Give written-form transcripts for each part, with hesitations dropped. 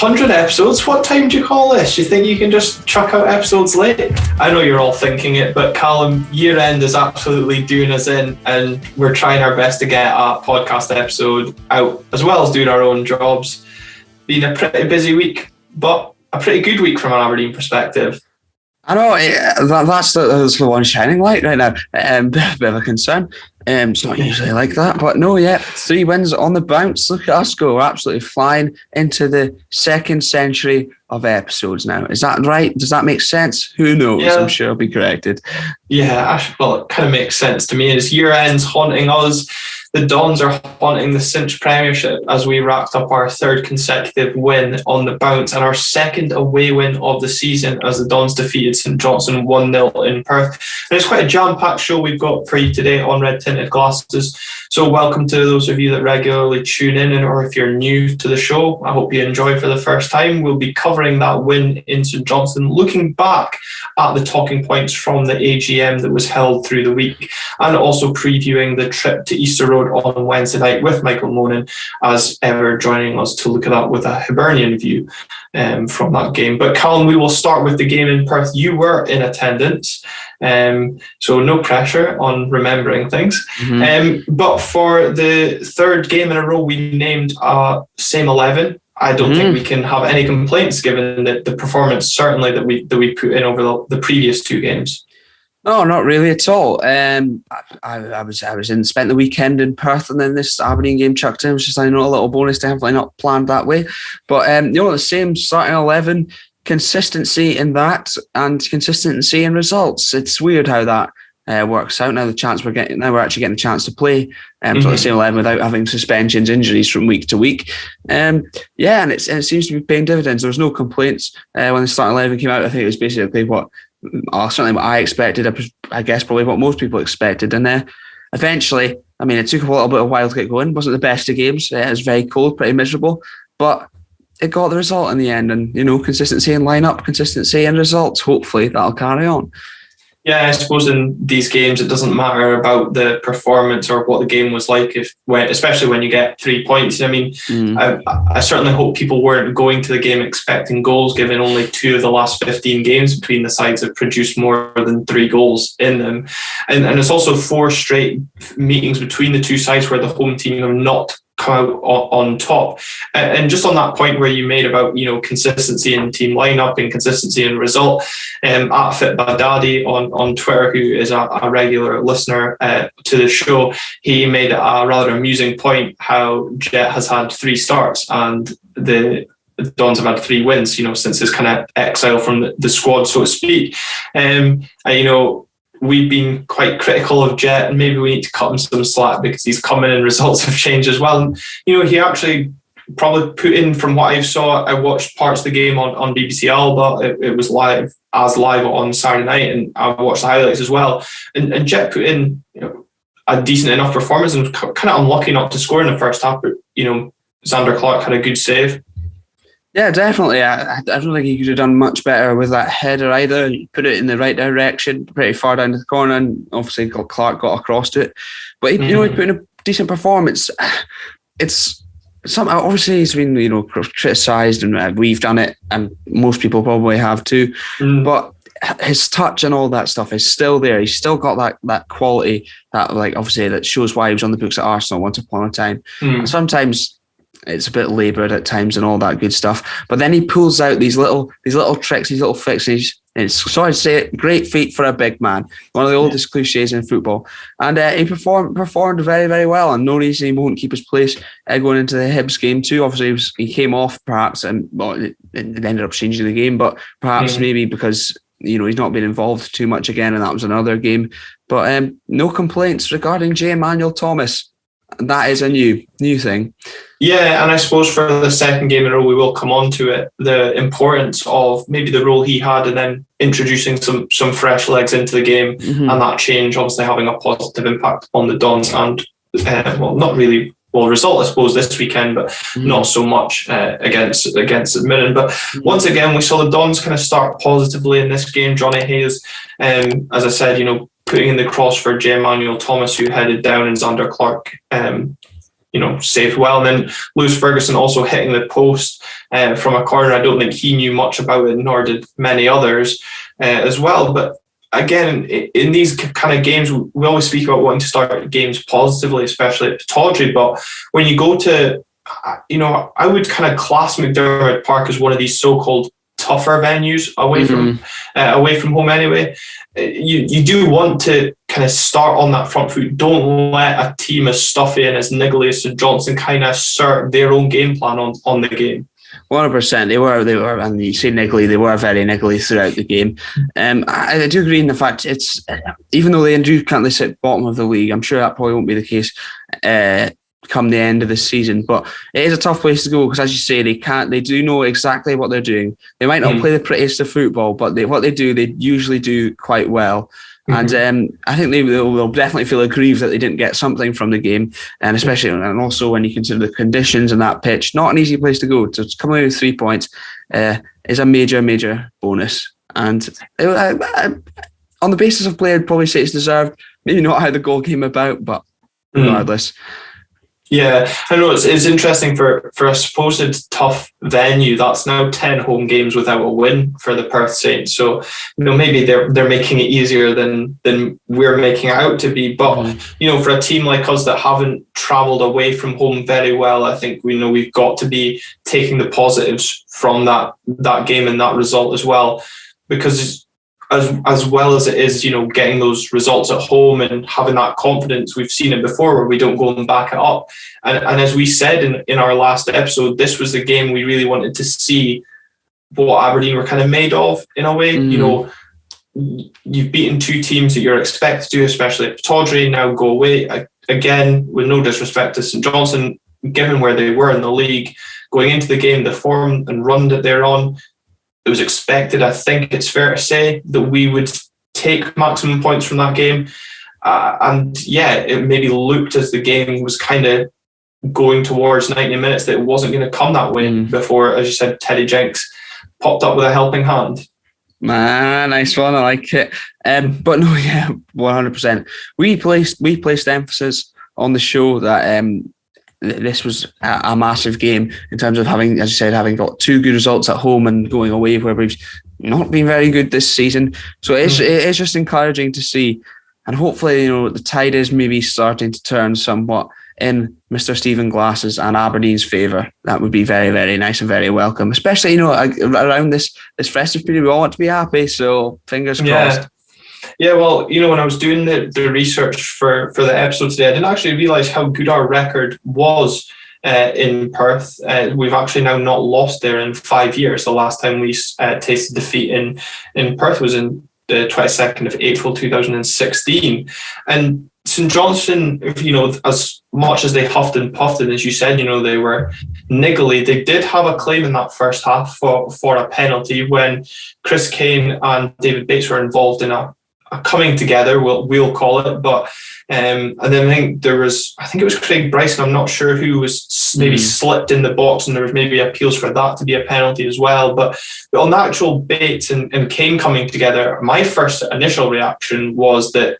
100 episodes? What time do you call this? Do you think you can just chuck out episodes late? I know you're all thinking it, but Calum, year end is absolutely doing us in, and we're trying our best to get a podcast episode out, as well as doing our own jobs. Been a pretty busy week, but a pretty good week from an Aberdeen perspective. I know, that's the one shining light right now. Bit of a concern. It's not usually like that, but no, 3 wins on the bounce. Look at us go. We're absolutely flying into the 2nd century of episodes now. Is that right? Does that make sense? Who knows? Yeah. I'm sure I'll be corrected. Yeah, well, it kind of makes sense to me. It's year end's haunting us. The Dons are haunting the cinch Premiership as we wrapped up our 3rd consecutive win on the bounce and our 2nd away win of the season as the Dons defeated St Johnstone 1-0 in Perth. And it's quite a jam-packed show we've got for you today on Red Tinted Glasses. So welcome to those of you that regularly tune in, or if you're new to the show, I hope you enjoy for the first time. We'll be covering that win in St Johnstone, looking back at the talking points from the AGM that was held through the week, and also previewing the trip to Easter Road on Wednesday night with Michael Monan, as ever, joining us to look at that with a Hibernian view from that game. But Calum, we will start with the game in Perth. You were in attendance, so no pressure on remembering things. But for the 3rd game in a row, we named same 11. I don't think we can have any complaints given the performance certainly that we put in over the previous 2 games. No, not really at all. I spent the weekend in Perth, and then this Aberdeen game chucked in. It was just a little bonus, definitely not planned that way. But the same starting 11, consistency in that, and consistency in results. It's weird how that works out. Now we're actually getting the chance to play the same 11 without having suspensions, injuries from week to week. And it seems to be paying dividends. There was no complaints when the starting 11 came out. I think it was basically certainly what I expected, I guess probably what most people expected. And eventually, it took a little bit of a while to get going. It wasn't the best of games. It was very cold, pretty miserable, but it got the result in the end. And, consistency in lineup, consistency in results. Hopefully that'll carry on. Yeah, I suppose in these games, it doesn't matter about the performance or what the game was like, especially when you get 3 points. I certainly hope people weren't going to the game expecting goals, given only 2 of the last 15 games between the sides have produced more than 3 goals in them. And it's also 4 straight meetings between the 2 sides where the home team have not come out on top. And just on that point where you made about consistency in team lineup and consistency in result, at Fit Badadi on Twitter, who is a regular listener to the show, he made a rather amusing point how Jet has had 3 starts and the Dons have had 3 wins since his kind of exile from the squad, so to speak. We've been quite critical of Jet, and maybe we need to cut him some slack because he's coming and results have changed as well. And, he actually probably put in, from what I saw, I watched parts of the game on BBC Alba. It was live on Saturday night, and I watched the highlights as well. And Jet put in a decent enough performance and kind of unlucky not to score in the first half. But, Xander Clark had a good save. Yeah, definitely. I don't think he could have done much better with that header either. He put it in the right direction, pretty far down to the corner, and obviously Clark got across to it. But he put in a decent performance. It's something. Obviously, he's been criticised, and we've done it, and most people probably have too. But his touch and all that stuff is still there. He's still got that quality that, obviously, that shows why he was on the books at Arsenal once upon a time. And sometimes it's a bit laboured at times and all that good stuff. But then he pulls out these little tricks, these little fixes. It's, sorry to say it, great feat for a big man. One of the oldest cliches in football. And he performed very, very well. And no reason he won't keep his place going into the Hibs game too. Obviously, he came off perhaps, and it ended up changing the game. But perhaps maybe because he's not been involved too much again, and that was another game. But no complaints regarding J. Emmanuel Thomas. That is a new thing. Yeah, and I suppose for the 2nd game in a row, we will come on to it, the importance of maybe the role he had, and then introducing some fresh legs into the game, and that change obviously having a positive impact on the Dons and, not really result, I suppose, this weekend, but not so much against St Mirren. But once again, we saw the Dons kind of start positively in this game. Johnny Hayes, as I said, putting in the cross for J. Emmanuel Thomas, who headed down, and Xander Clark saved well. And then Lewis Ferguson also hitting the post from a corner. I don't think he knew much about it, nor did many others as well. But again, in these kind of games, we always speak about wanting to start games positively, especially at Pittodrie. But when you go to, I would kind of class McDiarmid Park as one of these so-called tougher venues away from home anyway. You do want to kind of start on that front foot. Don't let a team as stuffy and as niggly as St Johnstone kind of assert their own game plan on the game. 100%. They were, and you say niggly, they were very niggly throughout the game. I do agree in the fact it's, even though they do currently sit bottom of the league, I'm sure that probably won't be the case come the end of the season, but it is a tough place to go because, as you say, they do know exactly what they're doing. They might not play the prettiest of football, but what they do, they usually do quite well. And I think they'll definitely feel aggrieved that they didn't get something from the game, and especially and also when you consider the conditions and that pitch, not an easy place to go. To come away with 3 points is a major bonus. And on the basis of play, I'd probably say it's deserved. Maybe not how the goal came about, but regardless. Yeah, I know it's interesting for a supposed tough venue. That's now 10 home games without a win for the Perth Saints. So maybe they're making it easier than we're making it out to be. But for a team like us that haven't travelled away from home very well, I think we've got to be taking the positives from that game and that result as well, because as well as it is, getting those results at home and having that confidence, we've seen it before where we don't go and back it up. And as we said in our last episode, this was the game we really wanted to see what Aberdeen were kind of made of in a way. You've beaten two teams that you're expected to, especially at Pittodrie, now go away. Again, with no disrespect to St Johnstone, given where they were in the league, going into the game, the form and run that they're on, it was expected, I think it's fair to say, that we would take maximum points from that game. It maybe looked as the game was kind of going towards 90 minutes that it wasn't going to come that way before, as you said, Teddy Jenks popped up with a helping hand. Man, nice one. I like it. But no, 100%. We placed emphasis on the show that this was a massive game in terms of having, as you said, having got two good results at home and going away where we've not been very good this season. So it is just encouraging to see. And hopefully, the tide is maybe starting to turn somewhat in Mr. Stephen Glass's and Aberdeen's favour. That would be very, very nice and very welcome, especially, around this festive period. We all want to be happy. So fingers crossed. Yeah, well, when I was doing the research for the episode today, I didn't actually realise how good our record was in Perth. We've actually now not lost there in 5 years. The last time we tasted defeat in Perth was in the 22nd of April 2016. And St Johnstone, as much as they huffed and puffed, and as you said, they were niggly, they did have a claim in that first half for a penalty when Chris Kane and David Bates were involved in a coming together, we'll call it. But and then I think it was Craig Bryson, I'm not sure who was maybe slipped in the box, and there was maybe appeals for that to be a penalty as well. But on the actual Bates and Kane coming together, my first initial reaction was that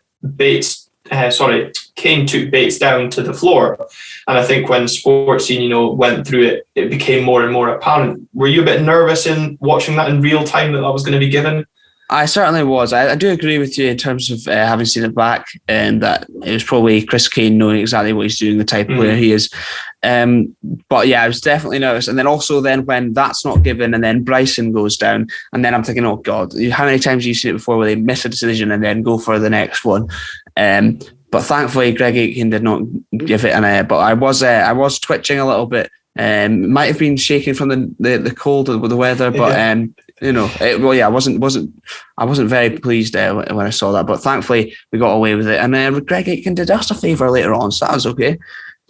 Kane took Bates down to the floor. And I think when Sports Scene, went through it, it became more and more apparent. Were you a bit nervous in watching that in real time that was going to be given? I certainly was. I do agree with you in terms of having seen it back, and that it was probably Chris Kane knowing exactly what he's doing, the type of player he is. But yeah, I was definitely nervous. And then also when that's not given and then Bryson goes down, and then I'm thinking, oh God, how many times have you seen it before where they miss a decision and then go for the next one? But thankfully Greg Aitken did not give it but I was twitching a little bit. Might have been shaking from the cold with the weather, but I wasn't very pleased when I saw that, but thankfully we got away with it. And Greg Aitken did us a favour later on, so that was okay.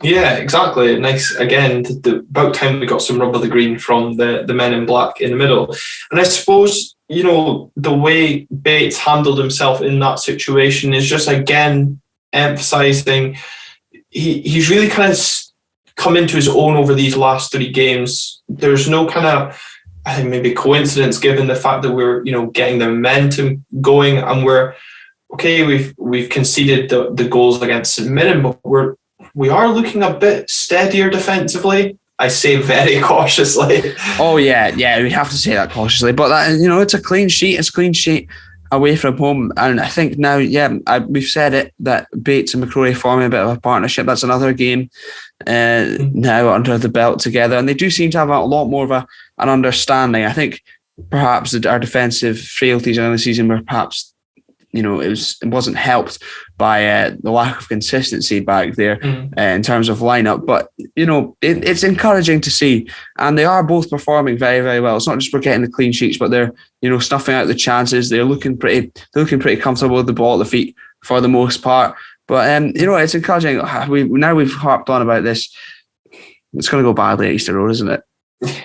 Yeah, exactly. Nice again. About time we got some rub of the green from the men in black in the middle. And I suppose the way Bates handled himself in that situation is just again emphasising he's really kind of come into his own over these last 3 games. There's no kind of, I think, maybe coincidence given the fact that we're getting the momentum going, and we've conceded the goals against St Mirren, but we're we are looking a bit steadier defensively. I say very cautiously. Oh yeah, we have to say that cautiously. But that, it's a clean sheet. It's a clean sheet away from home, and I think now, we've said it, that Bates and McCrory forming a bit of a partnership. That's another game now under the belt together, and they do seem to have a lot more of an understanding. I think perhaps our defensive frailties early in the season were perhaps, it wasn't helped by the lack of consistency back there in terms of lineup. But it's encouraging to see, and they are both performing very, very well. It's not just we're getting the clean sheets, but they're snuffing out the chances. They're looking pretty comfortable with the ball at the feet for the most part. But it's encouraging. We've harped on about this. It's going to go badly at Easter Road, isn't it?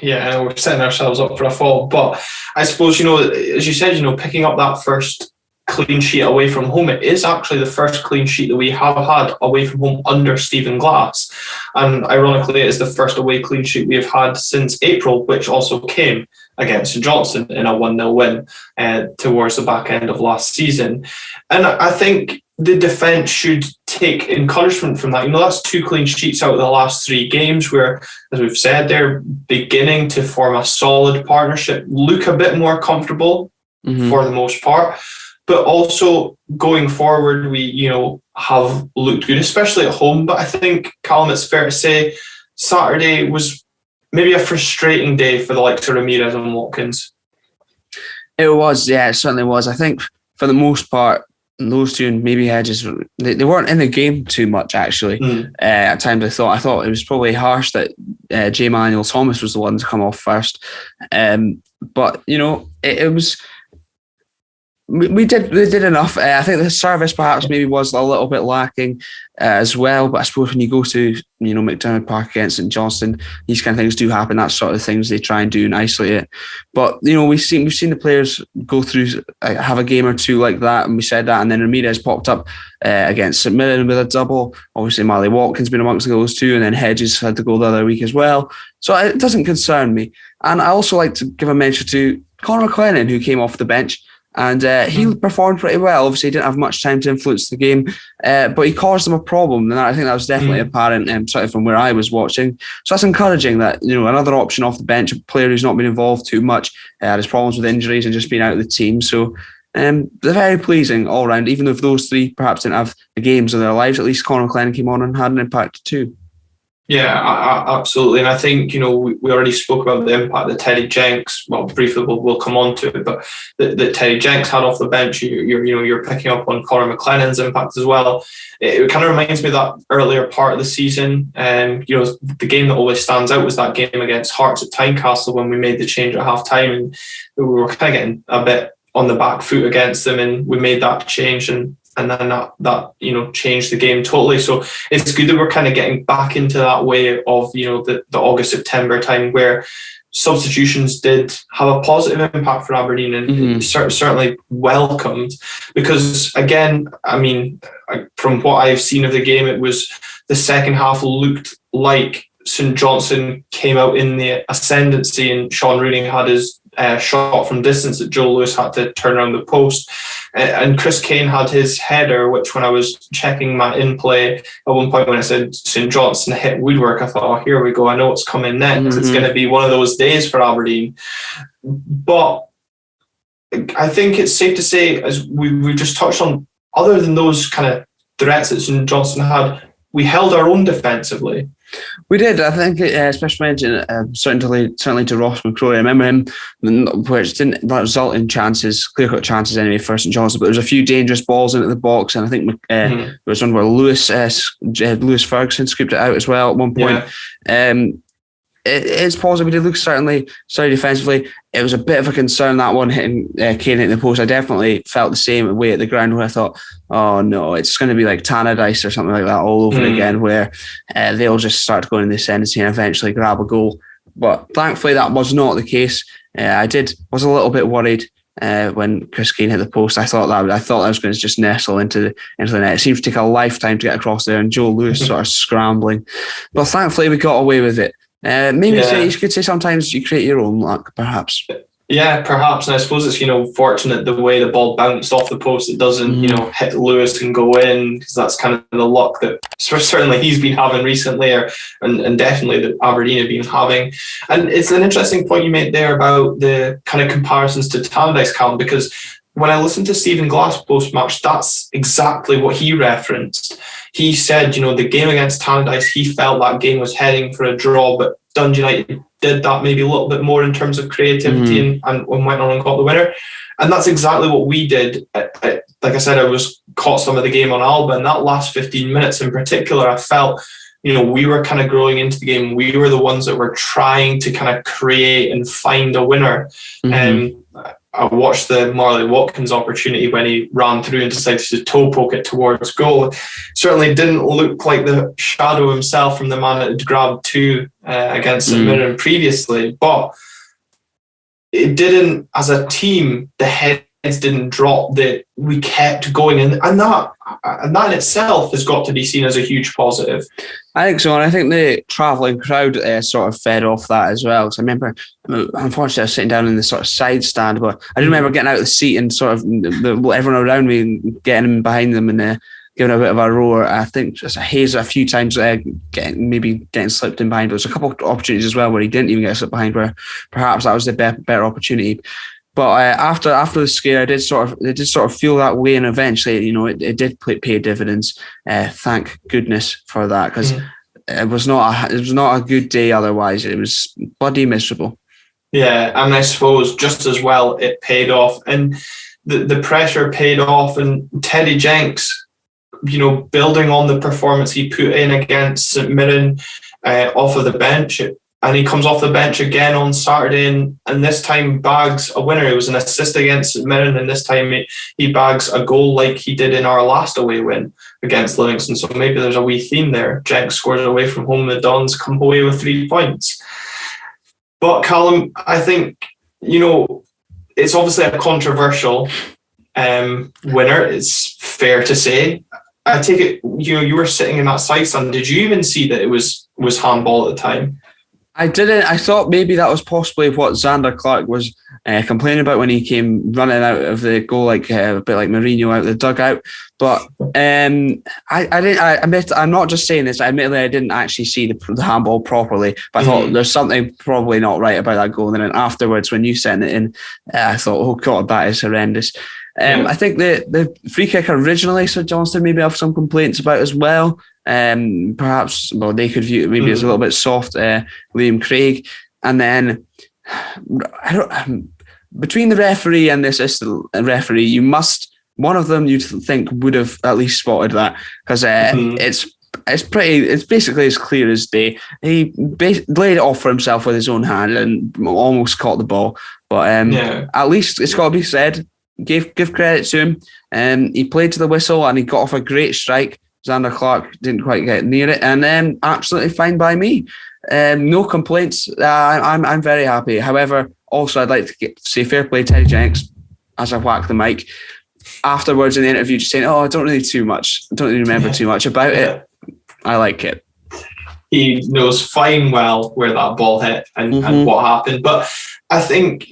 Yeah, we're setting ourselves up for a fall. But I suppose, as you said, picking up that first clean sheet away from home, it is actually the first clean sheet that we have had away from home under Stephen Glass, and ironically it is the first away clean sheet we have had since April, which also came against St Johnstone in a 1-0 win towards the back end of last season. And I think the defence should take encouragement from that. That's 2 clean sheets out of the last 3 games where, as we've said, they're beginning to form a solid partnership, look a bit more comfortable for the most part. But also going forward, we, have looked good, especially at home. But I think, Calum, it's fair to say Saturday was maybe a frustrating day for the likes of Ramirez and Watkins. It was, yeah, it certainly was. I think for the most part, those two and maybe Hedges, they weren't in the game too much, actually. At times I thought it was probably harsh that J. Manuel Thomas was the one to come off first. But, it was... We did enough. I think the service perhaps maybe was a little bit lacking as well. But I suppose when you go to McDiarmid Park against St Johnstone, these kind of things do happen. That's sort of things they try and do and isolate it. But we've seen the players go through, have a game or two like that, and we said that. And then Ramirez popped up against St Mirren with a double. Obviously, Marley Watkins been amongst the goals too, and then Hedges had the goal the other week as well. So it doesn't concern me. And I also like to give a mention to Conor McLennan, who came off the bench. And he performed pretty well. Obviously, he didn't have much time to influence the game, but he caused them a problem. And I think that was definitely apparent, certainly from where I was watching. So that's encouraging that, another option off the bench, a player who's not been involved too much, had his problems with injuries and just been out of the team. So they're very pleasing all round. Even if those 3 perhaps didn't have the games of their lives, at least Conor McLennan came on and had an impact too. Yeah, absolutely. And I think, we already spoke about the impact that Teddy Jenks, well, briefly we'll come on to it, but that Teddy Jenks had off the bench. You're picking up on Conor McLennan's impact as well. It kind of reminds me of that earlier part of the season. The game that always stands out was that game against Hearts at Tynecastle when we made the change at half time, and we were kind of getting a bit on the back foot against them, and we made that change and then that changed the game totally. So it's good that we're kind of getting back into that way of the August September time where substitutions did have a positive impact for Aberdeen, and certainly welcomed, because again, I mean, from what I've seen of the game, it was the second half looked like St Johnstone came out in the ascendancy, and Sean Rooney had his shot from distance that Joe Lewis had to turn around the post. And Chris Kane had his header, which when I was checking my in-play, at one point when I said St Johnstone hit woodwork, I thought, oh, here we go. I know what's coming next. It's going to be one of those days for Aberdeen. But I think it's safe to say, as we just touched on, other than those kind of threats that St Johnstone had, we held our own defensively. We did. I think, especially mentioned certainly to Ross McCrory. I remember him, which didn't result in chances, clear-cut chances anyway for St Johnstone, but there was a few dangerous balls into the box, and I think there was one where Lewis Ferguson scooped it out as well at one point. Yeah. It's positive. We did look certainly defensively. It was a bit of a concern, that one hitting Kane hitting the post. I definitely felt the same way at the ground, where I thought, oh no, it's going to be like Tannadice or something like that all over again, where they'll just start going in the ascendancy and eventually grab a goal. But thankfully that was not the case. I was a little bit worried when Chris Kane hit the post. I thought that was going to just nestle into the net. It seemed to take a lifetime to get across there, and Joe Lewis sort of scrambling. But thankfully we got away with it. You could say sometimes you create your own luck, perhaps. Yeah, perhaps. And I suppose it's, fortunate the way the ball bounced off the post. It doesn't, hit Lewis and go in, because that's kind of the luck that certainly he's been having recently, and definitely that Aberdeen have been having. And it's an interesting point you made there about the kind of comparisons to Tannadice, Calum, because when I listened to Stephen Glass post-match, that's exactly what he referenced. He said, the game against Tannadice, he felt that game was heading for a draw, but Dundee United did that maybe a little bit more in terms of creativity and went on and got the winner. And that's exactly what we did. Like I said, I caught some of the game on Alba, and that last 15 minutes in particular, I felt, we were kind of growing into the game. We were the ones that were trying to kind of create and find a winner. I watched the Marley Watkins opportunity when he ran through and decided to toe poke it towards goal. Certainly didn't look like the shadow himself from the man that had grabbed two against St Mirren previously, but it didn't, as a team, the heads didn't drop, that we kept going, and that in itself has got to be seen as a huge positive. I think so, and I think the travelling crowd sort of fed off that as well. Because I remember, unfortunately, I was sitting down in the sort of side stand, but I do remember getting out of the seat and sort of everyone around me and getting behind them and giving a bit of a roar. I think just Hayes a few times getting slipped in behind. There was a couple of opportunities as well where he didn't even get slipped behind, where perhaps that was the better opportunity. But after the scare, I did sort of feel that way, and eventually, it did pay dividends. Thank goodness for that, because it was not a good day otherwise. It was bloody miserable. Yeah, and I suppose just as well it paid off, and the pressure paid off, and Teddy Jenks, building on the performance he put in against St Mirren off of the bench. And he comes off the bench again on Saturday and this time bags a winner. It was an assist against St Mirren, and this time he bags a goal like he did in our last away win against Livingston. So maybe there's a wee theme there. Jenks scores away from home, the Dons come away with 3 points. But Calum, I think, it's obviously a controversial winner, it's fair to say. I take it, you were sitting in that side stand. Did you even see that it was handball at the time? I didn't. I thought maybe that was possibly what Zander Clark was complaining about when he came running out of the goal, a bit like Mourinho out of the dugout. But I didn't. I admit, I'm not just saying this. Admittedly, I didn't actually see the handball properly. But I thought there's something probably not right about that goal. And then afterwards, when you sent it in, I thought, oh God, that is horrendous. I think the free kick originally, St Johnstone maybe have some complaints about as well. Perhaps, they could view it maybe as a little bit soft, Liam Craig. And then, between the referee and the assistant referee, one of them you'd think would have at least spotted that, because it's basically as clear as day. He laid it off for himself with his own hand and almost caught the ball. But at least it's got to be said, give credit to him. He played to the whistle and he got off a great strike. Zander Clark didn't quite get near it, and then absolutely fine by me. No complaints. I'm very happy. However, also I'd like to say fair play Teddy Jenks as I whack the mic afterwards in the interview, just saying, "Oh, I don't really remember too much about it. I like it." He knows fine well where that ball hit and what happened. But I think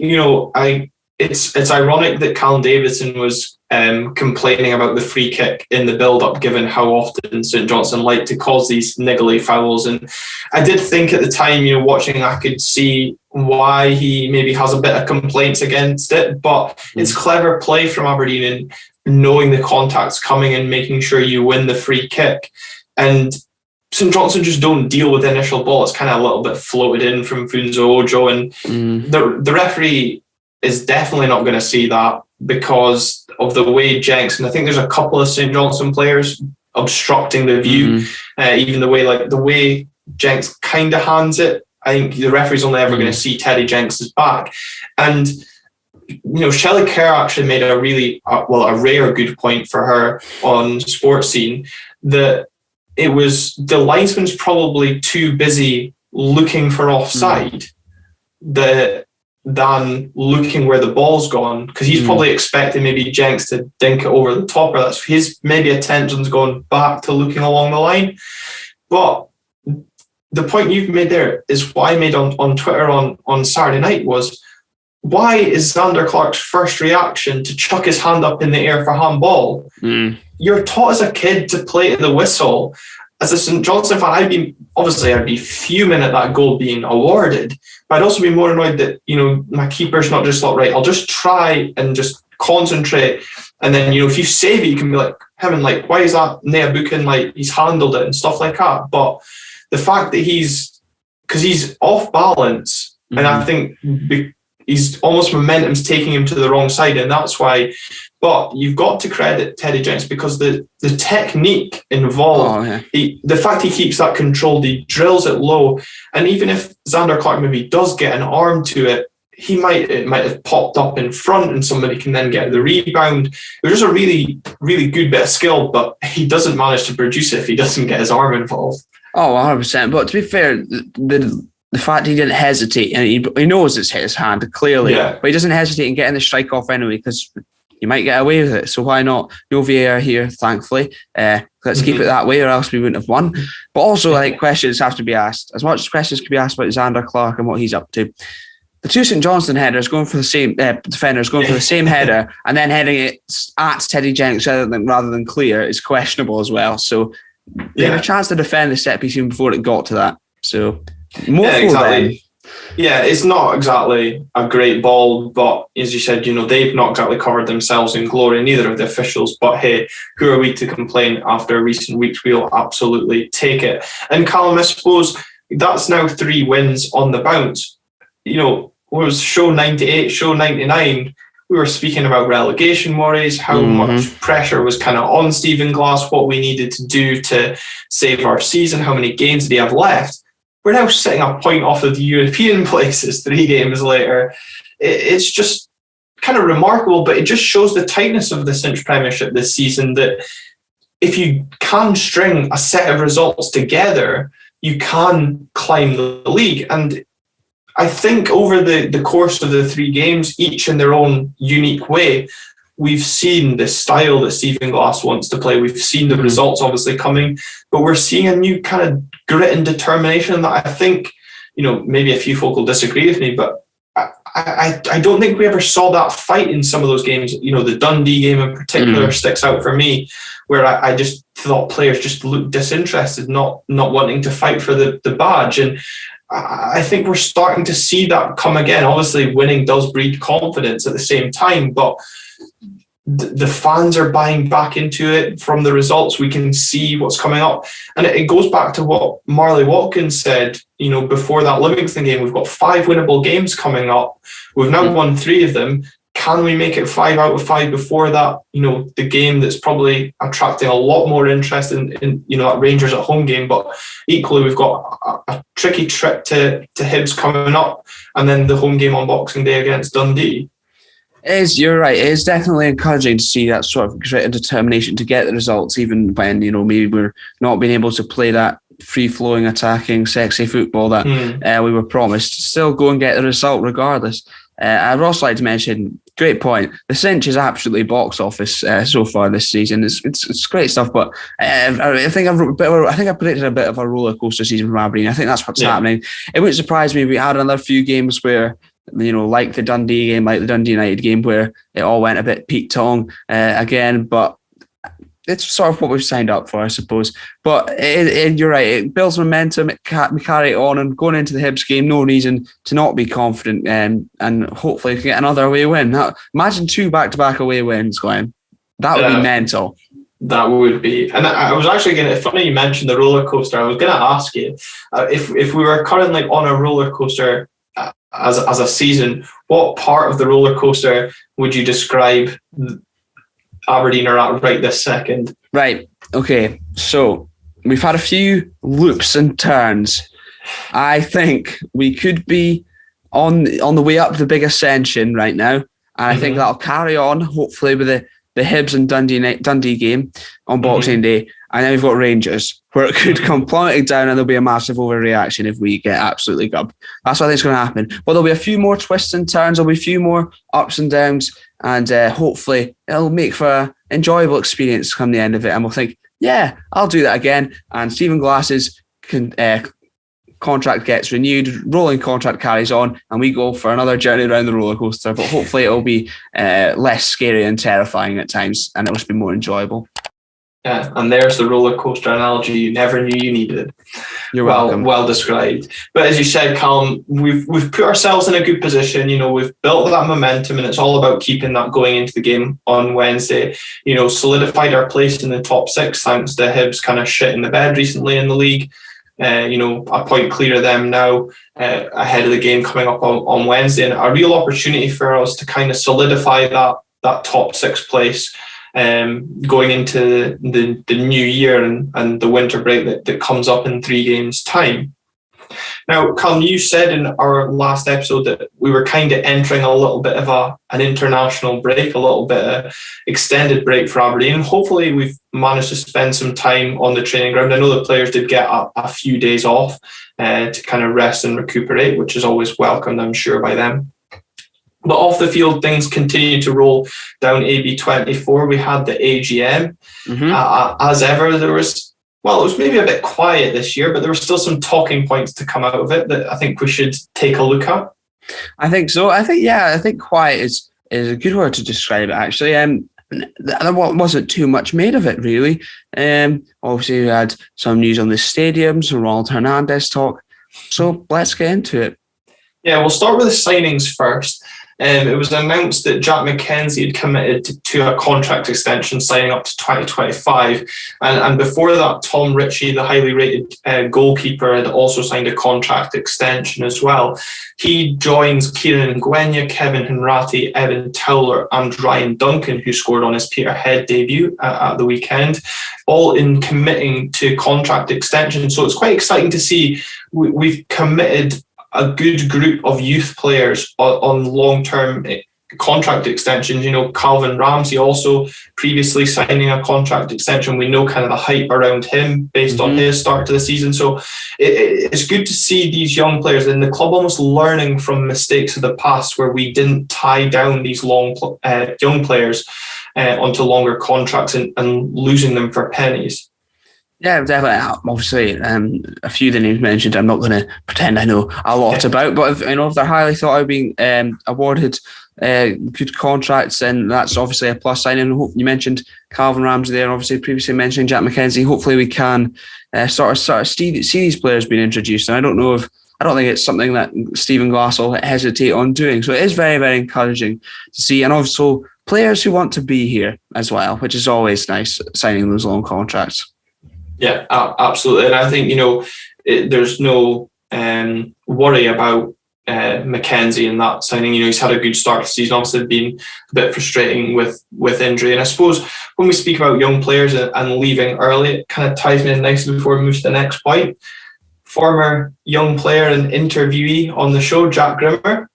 it's ironic that Callum Davidson was complaining about the free kick in the build-up, given how often St Johnstone like to cause these niggly fouls. And I did think at the time, watching, I could see why he maybe has a bit of complaints against it. But it's clever play from Aberdeen and knowing the contact's coming and making sure you win the free kick. And St Johnstone just don't deal with the initial ball. It's kind of a little bit floated in from Funso Ojo, and the referee is definitely not going to see that because of the way Jenks, and I think there's a couple of St Johnstone players obstructing the view, even the way Jenks kind of hands it. I think the referee's only ever going to see Teddy Jenks' back. And Shelley Kerr actually made a really a rare good point for her on Sports Scene, that it was the linesman's probably too busy looking for offside than looking where the ball's gone, because he's probably expecting maybe Jenks to dink it over the top, or that's his maybe attention's gone back to looking along the line. But the point you've made there is what I made on Twitter on Saturday night was, why is Xander Clark's first reaction to chuck his hand up in the air for handball? You're taught as a kid to play to the whistle. As a St Johnstone fan, I'd be fuming at that goal being awarded, but I'd also be more annoyed that, my keeper's not just right, I'll just try and just concentrate. And then, if you save it, you can be like, Heaven, why is that Nea Buchan, he's handled it and stuff like that. But the fact that he's off balance, and I think he's almost momentum's taking him to the wrong side, and that's why. But you've got to credit Teddy Jenks because the technique involved, the fact he keeps that controlled, he drills it low, and even if Xander Clark maybe does get an arm to it, it might have popped up in front and somebody can then get the rebound. It was just a really, really good bit of skill, but he doesn't manage to produce it if he doesn't get his arm involved. Oh, 100%. But to be fair, the fact he didn't hesitate, and he knows it's hit his hand, clearly, but he doesn't hesitate in getting the strike off anyway, because you might get away with it. So why not? No VAR here, thankfully. Let's keep it that way, or else we wouldn't have won. But also, questions have to be asked. As much as questions can be asked about Xander Clark and what he's up to, the two St Johnstone headers going for the same defenders going for the same header and then heading it at Teddy Jenks rather than clear is questionable as well. So they had a chance to defend the set piece even before it got to that. So more for them. Yeah, it's not exactly a great ball, but as you said, they've not exactly covered themselves in glory, neither of the officials. But hey, who are we to complain after recent weeks? We'll absolutely take it. And Calum, I suppose that's now 3 wins on the bounce. Was show 98, show 99, we were speaking about relegation worries, how much pressure was kind of on Stephen Glass, what we needed to do to save our season, how many games did he have left. We're now sitting a point off of the European places 3 games later. It's just kind of remarkable, but it just shows the tightness of the cinch Premiership this season, that if you can string a set of results together, you can climb the league. And I think over the course of the 3 games, each in their own unique way, we've seen the style that Stephen Glass wants to play. We've seen the results obviously coming, but we're seeing a new kind of grit and determination that I think, maybe a few folk will disagree with me, but I don't think we ever saw that fight in some of those games. The Dundee game in particular sticks out for me, where I just thought players just looked disinterested, not wanting to fight for the badge. And I think we're starting to see that come again. Obviously, winning does breed confidence at the same time, but the fans are buying back into it from the results. We can see what's coming up. And it goes back to what Marley Watkins said, before that Livingston game. We've got 5 winnable games coming up. We've now won 3 of them. Can we make it 5 out of 5 before that? The game that's probably attracting a lot more interest in that Rangers at home game. But equally, we've got a tricky trip to Hibs coming up, and then the home game on Boxing Day against Dundee. You're right. It is definitely encouraging to see that sort of grit and determination to get the results, even when maybe we're not being able to play that free-flowing, attacking, sexy football that we were promised. Still go and get the result regardless. I'd also like to mention, great point, the cinch is absolutely box office so far this season. It's great stuff, but I think I predicted a bit of a roller coaster season from Aberdeen. I think that's what's happening. It wouldn't surprise me if we had another few games where, like the Dundee game, like the Dundee United game, where it all went a bit Pete Tong again, but it's sort of what we've signed up for, I suppose. But you're right, it builds momentum, we carry it on, and going into the Hibs game, no reason to not be confident, and hopefully get another away win. Now, imagine 2 back-to-back away wins, Glenn. That would be mental. That would be. And I was actually going to, funny you mentioned the roller coaster, I was going to ask you, if we were currently on a roller coaster as a season, what part of the roller coaster would you describe Aberdeen are at right this second? Right. Okay. So we've had a few loops and turns. I think we could be on the way up the big ascension right now. And I think that'll carry on, hopefully, with the Hibs and Dundee game on Boxing Day. And then we've got Rangers, where it could come plummeting down and there'll be a massive overreaction if we get absolutely gubbed. That's what I think is going to happen. But there'll be a few more twists and turns. There'll be a few more ups and downs. And hopefully it'll make for an enjoyable experience come the end of it. And we'll think, yeah, I'll do that again. And Stephen Glass's contract gets renewed, rolling contract carries on, and we go for another journey around the roller coaster. But hopefully it'll be less scary and terrifying at times, and it'll just be more enjoyable. Yeah, and there's the roller coaster analogy you never knew you needed. You're welcome. Well described. But as you said, Calum, we've put ourselves in a good position. We've built that momentum, and it's all about keeping that going into the game on Wednesday. Solidified our place in the top 6 thanks to Hibs kind of shit in the bed recently in the league. A point clear of them now ahead of the game coming up on Wednesday, and a real opportunity for us to kind of solidify that top 6 place. Going into the new year and the winter break that comes up in 3 games' time. Now, Calum, you said in our last episode that we were kind of entering a little bit of an international break, a little bit of extended break for Aberdeen. Hopefully we've managed to spend some time on the training ground. I know the players did get a few days off to kind of rest and recuperate, which is always welcomed, I'm sure, by them. But off the field, things continue to roll down AB24. We had the AGM. As ever, it was maybe a bit quiet this year, but there were still some talking points to come out of it that I think we should take a look at. I think so. I think quiet is a good word to describe it, actually. There wasn't too much made of it, really. Obviously, we had some news on the stadium, some Ronald Hernandez talk. So let's get into it. Yeah, we'll start with the signings first. It was announced that Jack McKenzie had committed to a contract extension signing up to 2025. And before that, Tom Ritchie, the highly rated goalkeeper, had also signed a contract extension as well. He joins Kieran Ngwenya, Kevin Henrati, Evan Towler and Ryan Duncan, who scored on his Peterhead debut at the weekend, all in committing to contract extension. So it's quite exciting to see we've committed a good group of youth players on long-term contract extensions. Calvin Ramsey also previously signing a contract extension. We know kind of the hype around him based on his start to the season. So it's good to see these young players in the club almost learning from mistakes of the past where we didn't tie down these young players onto longer contracts and losing them for pennies. Yeah, definitely. Obviously, a few of the names mentioned, I'm not going to pretend I know a lot about, but if they're highly thought of being awarded good contracts, then that's obviously a plus sign. And you mentioned Calvin Ramsey there, and obviously previously mentioning Jack McKenzie. Hopefully, we can sort of see these players being introduced. And I don't think it's something that Stephen Glass will hesitate on doing. So it is very, very encouraging to see, and also players who want to be here as well, which is always nice, signing those long contracts. Yeah, absolutely. And I think, there's no worry about McKenzie in that signing. He's had a good start to the season. Obviously, been a bit frustrating with injury. And I suppose when we speak about young players and leaving early, it kind of ties me in nicely before we move to the next point. Former young player and interviewee on the show, Jack Grimmer,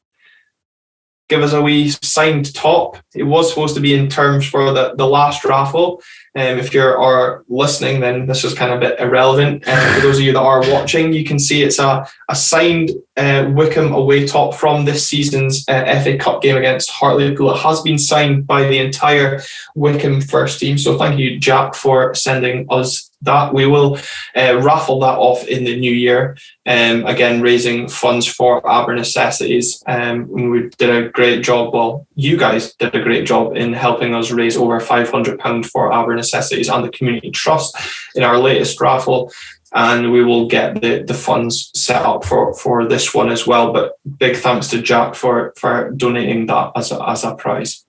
give us a wee signed top. It was supposed to be in terms for the last raffle. If you're listening, then this is kind of a bit irrelevant. For those of you that are watching, you can see it's a signed Wycombe away top from this season's FA Cup game against Hartlepool. It has been signed by the entire Wycombe first team. So thank you, Jack, for sending us that. We will raffle that off in the new year. Again, raising funds for Aber Necessities. We did a great job. Well, you guys did a great job in helping us raise over £500 for Aber Necessities and the Community Trust in our latest raffle. And we will get the funds set up for this one as well. But big thanks to Jack for donating that as a prize.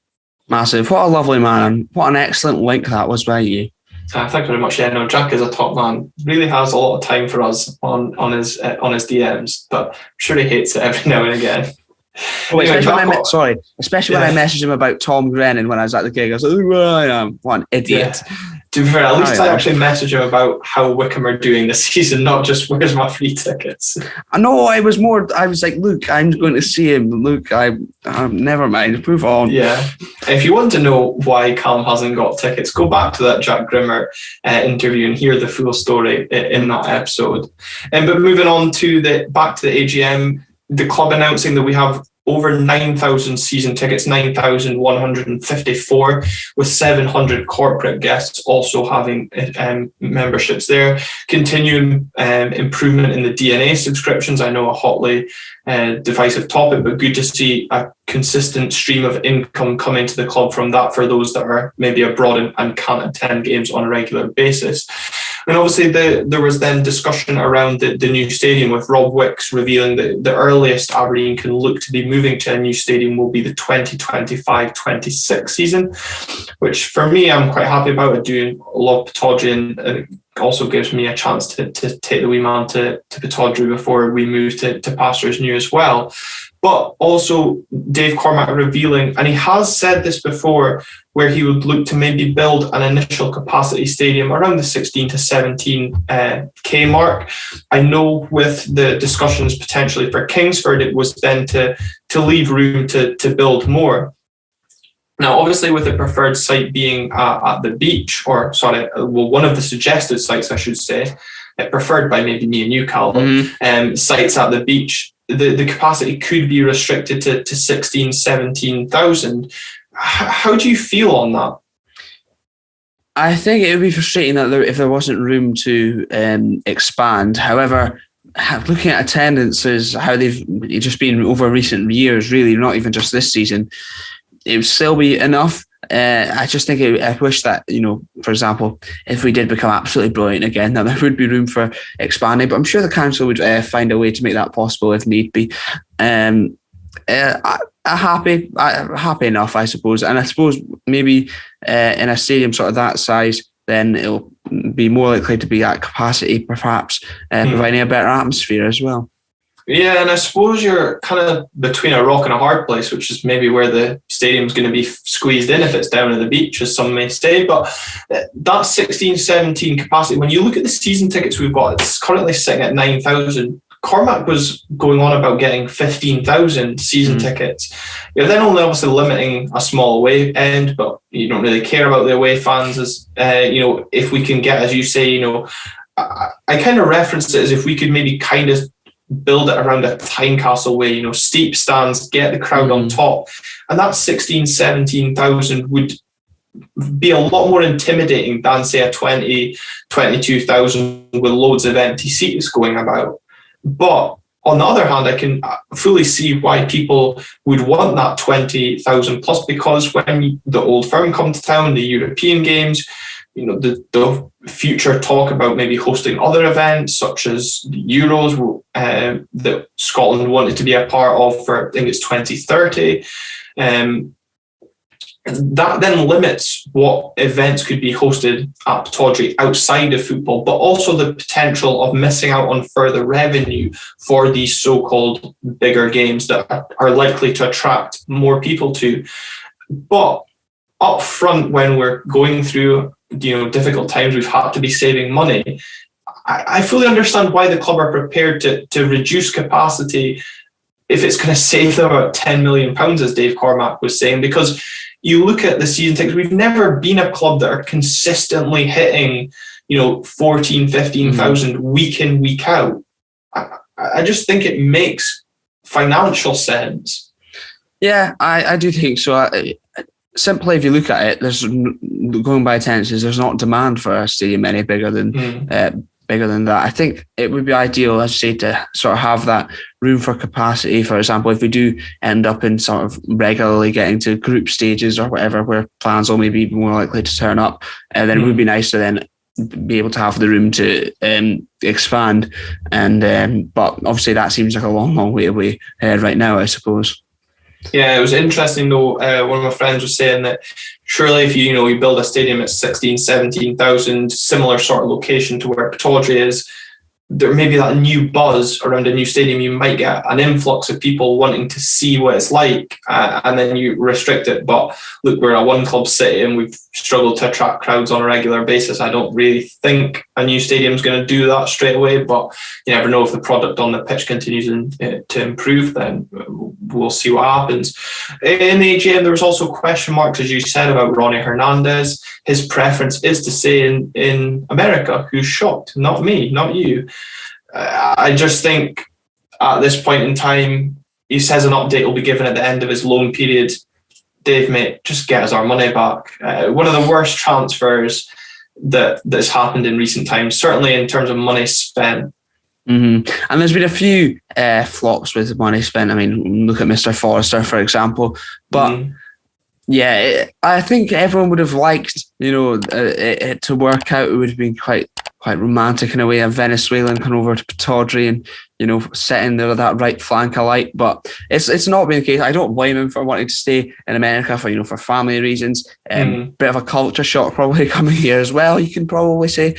Massive. What a lovely man. What an excellent link that was by you. Thank you very much. Yeah, no, Jack is a top man. Really has a lot of time for us on his DMs, but I'm sure he hates it every now and again. Especially when I messaged him about Tom Grennan when I was at the gig. I was like, oh, I am. What an idiot. Yeah. To be fair, at least I actually messaged him about how Wycombe are doing this season, not just where's my free tickets. I know, I was like, look, I'm going to see him. Look, never mind, move on. Yeah. If you want to know why Calum hasn't got tickets, go back to that Jack Grimmer interview and hear the full story in that episode. But moving on back to the AGM, the club announcing that we have over 9,000 season tickets, 9,154, with 700 corporate guests also having memberships there. Continuing improvement in the DNA subscriptions. I know a hotly divisive topic, but good to see a consistent stream of income coming to the club from that for those that are maybe abroad and can't attend games on a regular basis. And obviously there was then discussion around the new stadium, with Rob Wicks revealing that the earliest Aberdeen can look to be moving to a new stadium will be the 2025-26 season, which for me, I'm quite happy about. I do love Pittodrie, and it also gives me a chance to take the wee man to Pittodrie before we move to Pastures New as well. But also Dave Cormack revealing, and he has said this before, where he would look to maybe build an initial capacity stadium around the 16 to 17K mark. I know with the discussions potentially for Kingsford, it was then to leave room to build more. Now, obviously, with the preferred site being at the beach, one of the suggested sites, I should say, preferred by maybe me and you, Calvin, sites at the beach, the capacity could be restricted to 16, 17,000. How do you feel on that? I think it would be frustrating that if there wasn't room to expand. However, looking at attendances, how they've just been over recent years, really, not even just this season, it would still be enough. I just think I wish that, for example, if we did become absolutely brilliant again, that there would be room for expanding. But I'm sure the council would find a way to make that possible if need be. Happy enough, I suppose. And I suppose maybe in a stadium sort of that size, then it'll be more likely to be at capacity, perhaps, providing a better atmosphere as well. Yeah, and I suppose you're kind of between a rock and a hard place, which is maybe where the stadium's going to be squeezed in if it's down at the beach, as some may say. But that 16, 17 capacity, when you look at the season tickets we've got, it's currently sitting at 9,000. Cormac was going on about getting 15,000 season tickets. You're then only obviously limiting a small away end, but you don't really care about the away fans as, if we can get, as you say, I kind of referenced it as if we could maybe kind of build it around a Tynecastle way, steep stands, get the crowd on top. And that 16, 17,000 would be a lot more intimidating than, say, a 20, 22,000 with loads of empty seats going about. But on the other hand, I can fully see why people would want that 20,000 plus, because when the Old Firm come to town, the European games, the future talk about maybe hosting other events such as the Euros that Scotland wanted to be a part of for, I think it's 2030. That then limits what events could be hosted at Pittodrie outside of football, but also the potential of missing out on further revenue for these so-called bigger games that are likely to attract more people to. But up front, when we're going through difficult times, we've had to be saving money. I fully understand why the club are prepared to reduce capacity if it's going to save them about £10 million, as Dave Cormack was saying, because you look at the season tickets, we've never been a club that are consistently hitting, 14, 15,000 week in, week out. I just think it makes financial sense. Yeah, I do think so. Simply, if you look at it, there's going by attendances, there's not demand for a stadium any bigger than that. I think it would be ideal, as you say, to sort of have that room for capacity. For example, if we do end up in sort of regularly getting to group stages or whatever, where plans will maybe be more likely to turn up, then it would be nice to then be able to have the room to expand. And but obviously that seems like a long, long way away right now, I suppose. Yeah, it was interesting though. One of my friends was saying that surely if you build a stadium at 16, 17,000, similar sort of location to where Pittodrie is, there may be that new buzz around a new stadium. You might get an influx of people wanting to see what it's like, and then you restrict it. But look, we're a one club city and we've struggled to attract crowds on a regular basis. I don't really think a new stadium is going to do that straight away, but you never know. If the product on the pitch continues to improve, then we'll see what happens. In the AGM, there was also question marks, as you said, about Ronnie Hernandez. His preference is to stay in America. Who's shocked? Not me, not you. I just think at this point in time, he says an update will be given at the end of his loan period. Dave, mate, just get us our money back. One of the worst transfers that's happened in recent times, certainly in terms of money spent. And there's been a few flops with money spent. I mean, look at Mr. Forrester, for example. But I think everyone would have liked, it to work out. It would have been quite romantic in a way. A Venezuelan come over to Pataudry and setting there that right flank alight. But it's not been the case. I don't blame him for wanting to stay in America for family reasons. Bit of a culture shock probably coming here as well, you can probably say.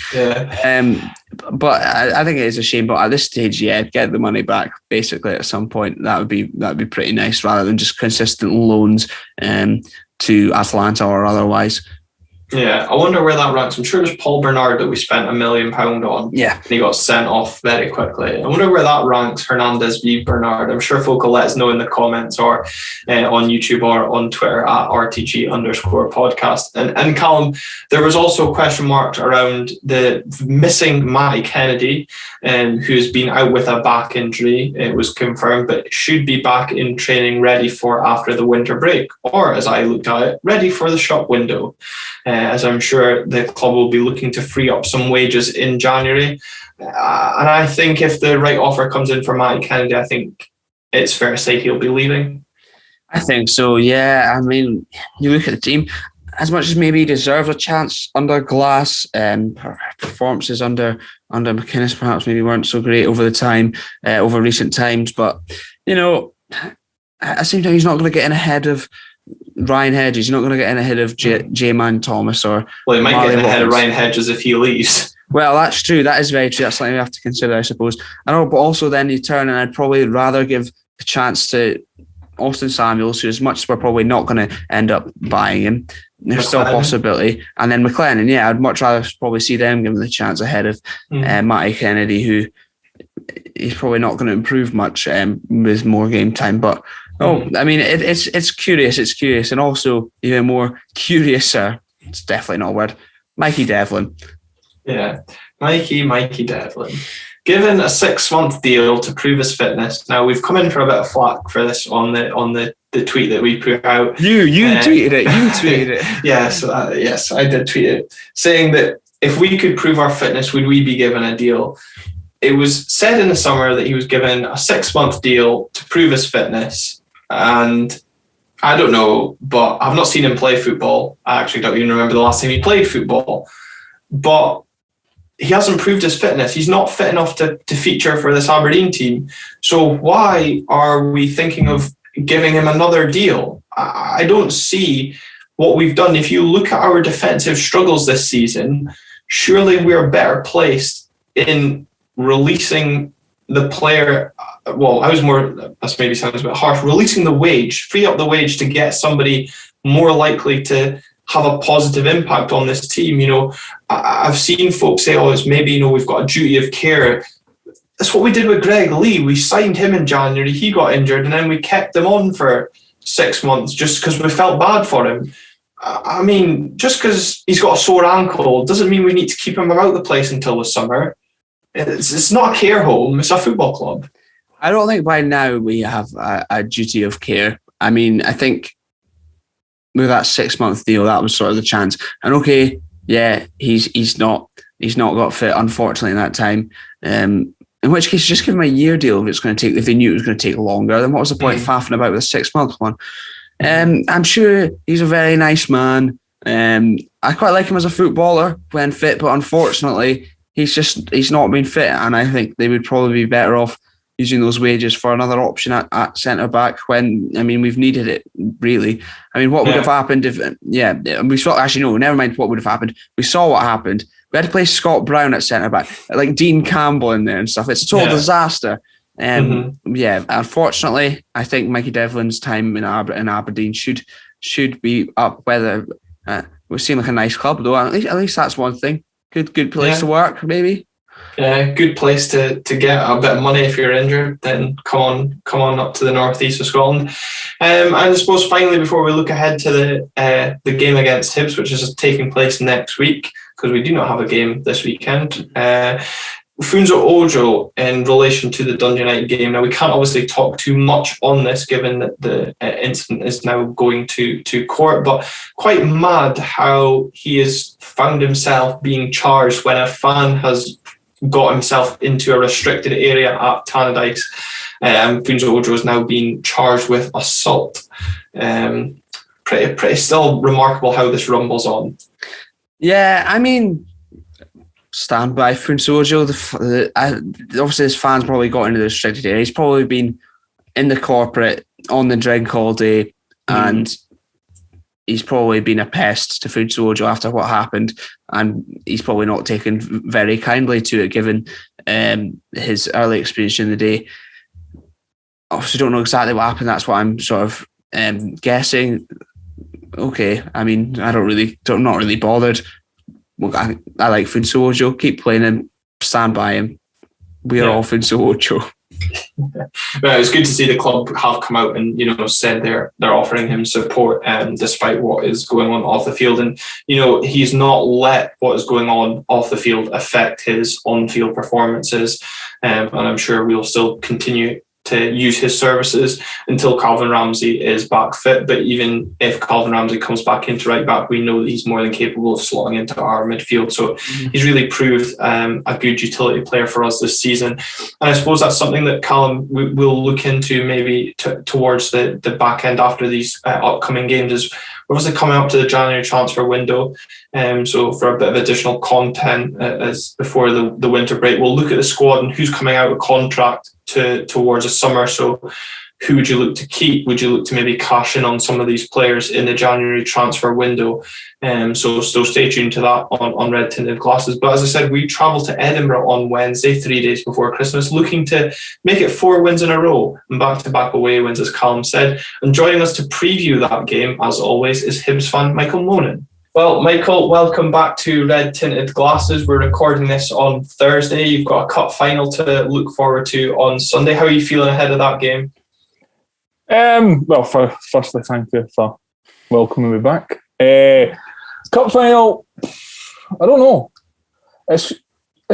But I think it is a shame. But at this stage, get the money back basically at some point. That'd be pretty nice, rather than just consistent loans to Atlanta or otherwise. Yeah, I wonder where that ranks. I'm sure there's Paul Bernard that we spent £1 million on. Yeah. And he got sent off very quickly. I wonder where that ranks, Hernandez v Bernard. I'm sure folk will let us know in the comments or on YouTube or on Twitter at @RTG_podcast. And Callum, there was also question marks around the missing Matty Kennedy, who's been out with a back injury. It was confirmed, but should be back in training ready for after the winter break, or as I looked at it, ready for the shop window. As I'm sure the club will be looking to free up some wages in January. And I think if the right offer comes in for Matty Kennedy, I think it's fair to say he'll be leaving. I think so, yeah. I mean, you look at the team, as much as maybe he deserves a chance under Glass, performances under McInnes perhaps maybe weren't so great over the time, over recent times. But, at the same time, he's not going to get in ahead of Ryan Hedges. He's not going to get in ahead of J-Man Thomas or... Well, he might Marley get in ahead of Watkins. Ryan Hedges if he leaves. Well, that's true. That is very true. That's something we have to consider, I suppose. I know, but also then you turn, and I'd probably rather give the chance to Austin Samuels, who, as much as we're probably not going to end up buying him, there's still a possibility. And then McLennan, I'd much rather probably see them given the chance ahead of Matty Kennedy, who he's probably not going to improve much with more game time. But I mean, it's curious. It's curious, and also even more curious. It's definitely not a word. Mikey Devlin. Yeah, Mikey Devlin. Given a 6-month deal to prove his fitness. Now we've come in for a bit of flack for this on the tweet that we put out. You tweeted it. You tweeted it. Yes, I did tweet it, saying that if we could prove our fitness, would we be given a deal? It was said in the summer that he was given a 6-month deal to prove his fitness. And I don't know, but I've not seen him play football. I actually don't even remember the last time he played football. But he hasn't proved his fitness. He's not fit enough to feature for this Aberdeen team. So why are we thinking of giving him another deal? I don't see what we've done. If you look at our defensive struggles this season, surely we're better placed in releasing the player. Well, that maybe sounds a bit harsh, releasing the wage, free up the wage to get somebody more likely to have a positive impact on this team. I've seen folks say, it's maybe, we've got a duty of care. That's what we did with Greg Lee. We signed him in January, he got injured, and then we kept him on for 6 months just because we felt bad for him. I mean, just because he's got a sore ankle doesn't mean we need to keep him out the place until the summer. It's not a care home, it's a football club. I don't think by now we have a duty of care. I mean, I think with that 6-month deal, that was sort of the chance. And okay, he's not got fit, unfortunately, in that time. In which case, just give him a year deal if they knew it was going to take longer. Then what was the point of faffing about with a 6-month one? I'm sure he's a very nice man. I quite like him as a footballer when fit, but unfortunately, he's not been fit, and I think they would probably be better off using those wages for another option at centre back when, we've needed it, really. What would have happened if, we saw, actually, no, never mind what would have happened. We saw what happened. We had to play Scott Brown at centre back, like Dean Campbell in there and stuff. It's a total disaster. Unfortunately, I think Mikey Devlin's time in Aberdeen should be up. Whether we seem like a nice club, though, at least that's one thing. Good place to work, maybe. Yeah, good place to get a bit of money if you're injured. Then come on up to the northeast of Scotland. And I suppose finally, before we look ahead to the game against Hibs, which is taking place next week, because we do not have a game this weekend. Funso Ojo, in relation to the Dundee United game, now we can't obviously talk too much on this given that the incident is now going to court, but quite mad how he has found himself being charged when a fan has got himself into a restricted area at Tannadice. Funso Ojo is now being charged with assault. Pretty still remarkable how this rumbles on. Yeah, I mean, stand by Funso Ojo. Obviously, his fans probably got into the restricted area. He's probably been in the corporate on the drink all day, and he's probably been a pest to Funso Ojo after what happened, and he's probably not taken very kindly to it given his early experience in the day. Obviously, don't know exactly what happened. That's what I'm sort of guessing. Okay, I mean, not really bothered. Well, I like Funso Ojo. Keep playing him. Stand by him. We are all Funso Ojo. Well, it's good to see the club have come out and said they're offering him support, despite what is going on off the field. And he's not let what is going on off the field affect his on-field performances. And I'm sure we'll still continue to use his services until Calvin Ramsey is back fit. But even if Calvin Ramsey comes back into right back, we know that he's more than capable of slotting into our midfield. So he's really proved a good utility player for us this season. And I suppose that's something that Callum will look into maybe towards the back end after these upcoming games. Is we're obviously coming up to the January transfer window. So for a bit of additional content as before the winter break, we'll look at the squad and who's coming out of contract towards the summer. So who would you look to keep? Would you look to maybe cash in on some of these players in the January transfer window? So stay tuned to that on Red Tinted Glasses. But as I said, we travel to Edinburgh on Wednesday, 3 days before Christmas, looking to make it 4 wins in a row and back-to-back away wins, as Callum said. And joining us to preview that game, as always, is Hibs fan Michael Monan. Well, Michael, welcome back to Red Tinted Glasses. We're recording this on Thursday. You've got a cup final to look forward to on Sunday. How are you feeling ahead of that game? Well, firstly, thank you for welcoming me back. Cup final, I don't know. It's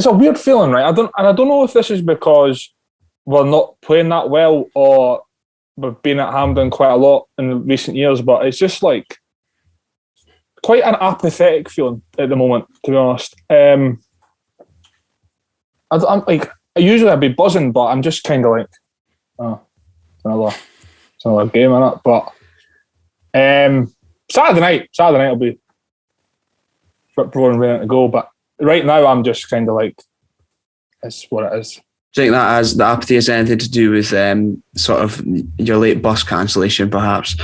a weird feeling, right? I don't know if this is because we're not playing that well or we've been at Hampden quite a lot in recent years, but it's just like quite an apathetic feeling at the moment, to be honest. I'm like, usually I'd be buzzing, but I'm just kind of like, it's another game in it. But Saturday night will be roaring ready to go. But right now, I'm just kind of like, it's what it is. Do you think that the apathy has anything to do with sort of your late bus cancellation, perhaps?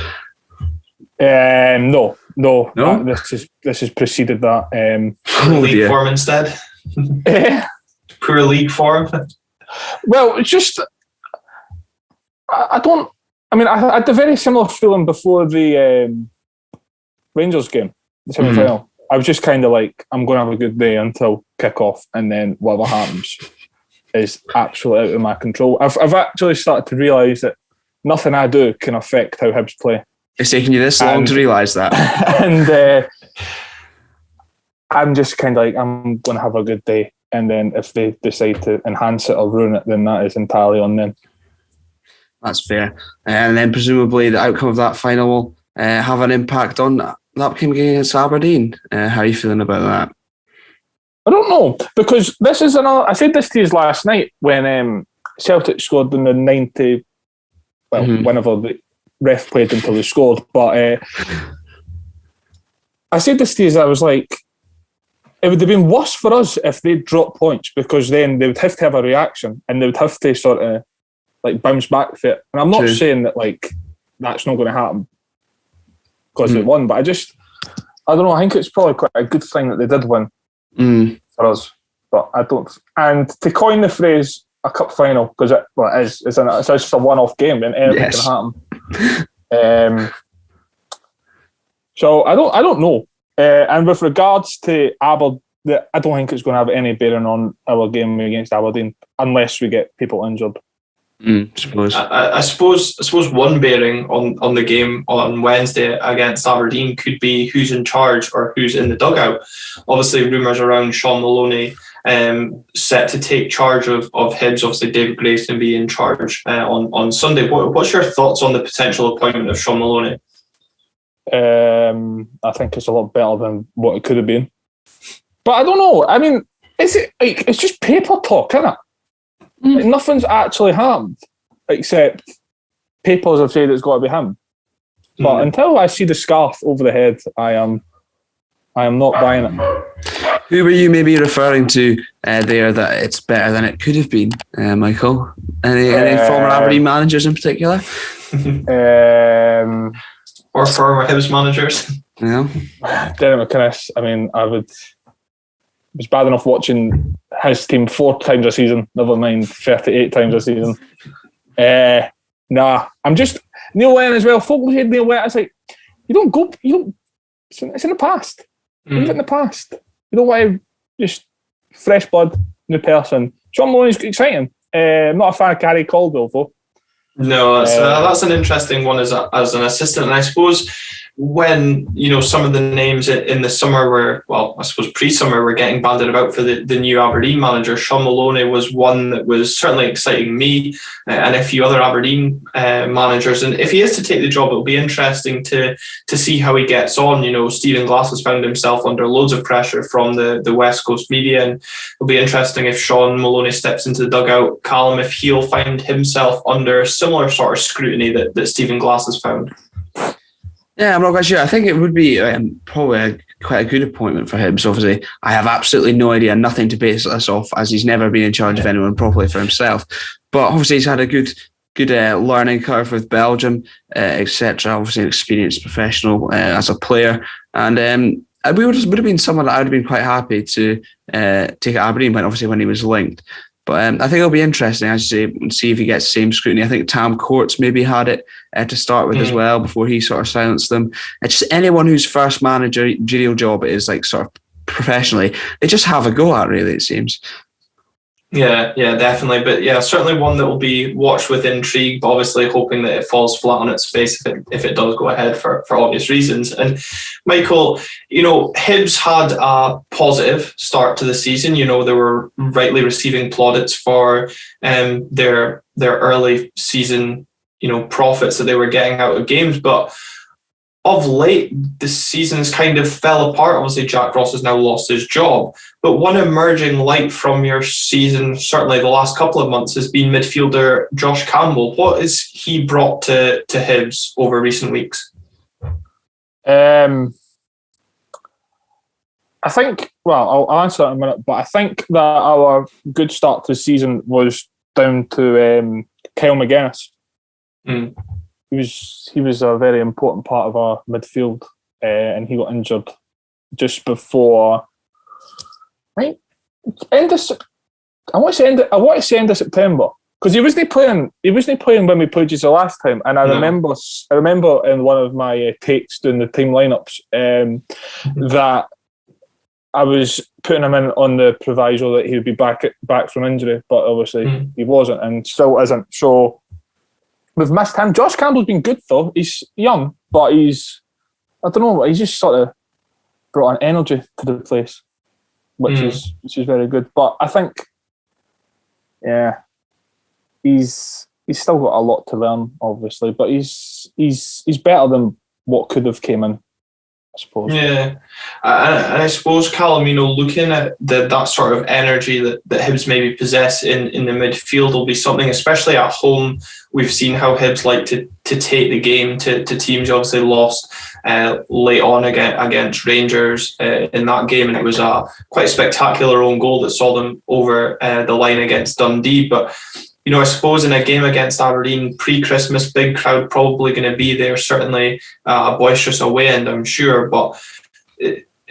No. This has preceded that. League form instead. Poor league form. Well, it's just I had a very similar feeling before the Rangers game, the semi-final. I was just kind of like, I'm going to have a good day until kick-off, and then whatever happens is absolutely out of my control. I've actually started to realise that nothing I do can affect how Hibs play. It's taken you this long to realise that. And I'm just kind of like, I'm going to have a good day. And then if they decide to enhance it or ruin it, then that is entirely on them. That's fair. And then presumably the outcome of that final will have an impact on the upcoming game against Aberdeen. How are you feeling about that? I don't know, because this is another... I said this to you last night when Celtic scored in the 90... Well, whenever the ref played until they scored. But I said this to you, I was like, it would have been worse for us if they dropped points, because then they would have to have a reaction and they would have to sort of like bounce back for it. And I'm not saying that like that's not going to happen because they won, but I don't know. I think it's probably quite a good thing that they did win for us. But I don't. And to coin the phrase "a cup final," because it's just a one-off game and anything can happen. So I don't know. And with regards to Aberdeen, I don't think it's going to have any bearing on our game against Aberdeen unless we get people injured. I suppose one bearing on the game on Wednesday against Aberdeen could be who's in charge or who's in the dugout. Obviously, rumours around Sean Maloney set to take charge of Hibs. Obviously, David Gray's going to be in charge on Sunday. What's your thoughts on the potential appointment of Sean Maloney? I think it's a lot better than what it could have been. But I don't know. I mean, it's just paper talk, isn't it? Like, nothing's actually happened except papers have said it's got to be him. But until I see the scarf over the head, I am not buying it. Who were you maybe referring to there that it's better than it could have been, Michael? Any former Aberdeen managers in particular? Or former Hibs managers? No. Derek McInnes, I mean, it was bad enough watching his team 4 times a season, never mind 38 times a season. I'm just Neil Lennon as well. Folk said Neil Lennon. It's like it's in the past. Leave it in the past. You don't want to just fresh blood, new person. Sean Maloney's exciting. I'm not a fan of Gary Caldwell though. No, that's an interesting one as an assistant, and I suppose when some of the names in the summer were, well, I suppose pre-summer, were getting banded about for the new Aberdeen manager. Sean Maloney was one that was certainly exciting me and a few other Aberdeen managers. And if he is to take the job, it'll be interesting to see how he gets on. Stephen Glass has found himself under loads of pressure from the West Coast media, and it'll be interesting if Sean Maloney steps into the dugout. Calum, if he'll find himself under similar sort of scrutiny that Stephen Glass has found. Yeah, I'm not quite sure. I think it would be probably quite a good appointment for him. So obviously, I have absolutely no idea, nothing to base this off, as he's never been in charge of anyone properly for himself. But obviously, he's had a good learning curve with Belgium, etc. Obviously, an experienced professional as a player, and it would have been someone that I would have been quite happy to take at Aberdeen, when he was linked. But I think it'll be interesting, as you say, see if he gets the same scrutiny. I think Tam Courts maybe had it to start with as well before he sort of silenced them. It's just anyone whose first managerial job is like sort of professionally, they just have a go at, really, it seems. Yeah, definitely. But yeah, certainly one that will be watched with intrigue, but obviously hoping that it falls flat on its face if it does go ahead for obvious reasons. And Michael, Hibs had a positive start to the season. They were rightly receiving plaudits for their early season, profits that they were getting out of games. But of late, the season's kind of fell apart. Obviously, Jack Ross has now lost his job. But one emerging light from your season, certainly the last couple of months, has been midfielder Josh Campbell. What has he brought to Hibs over recent weeks? I think, I'll answer that in a minute, but I think that our good start to the season was down to Kyle McGuinness. He was a very important part of our midfield, and he got injured just before. Right, I want to say end of September, because he wasn't playing when we played you the last time, and I remember in one of my takes doing the team lineups that I was putting him in on the proviso that he would be back from injury, but obviously he wasn't and still isn't. So we've missed him. Josh Campbell's been good though. He's young, but he's just sort of brought an energy to the place, which is very good. But I think, he's still got a lot to learn, obviously, but he's better than what could have came in, I suppose. Yeah, and I suppose, Callum, looking at that sort of energy that Hibs maybe possess in the midfield will be something, especially at home. We've seen how Hibs like to take the game to teams. Obviously lost late on against Rangers in that game, and it was a quite spectacular own goal that saw them over the line against Dundee. But I suppose in a game against Aberdeen pre-Christmas, big crowd probably going to be there, certainly a boisterous away end, I'm sure. But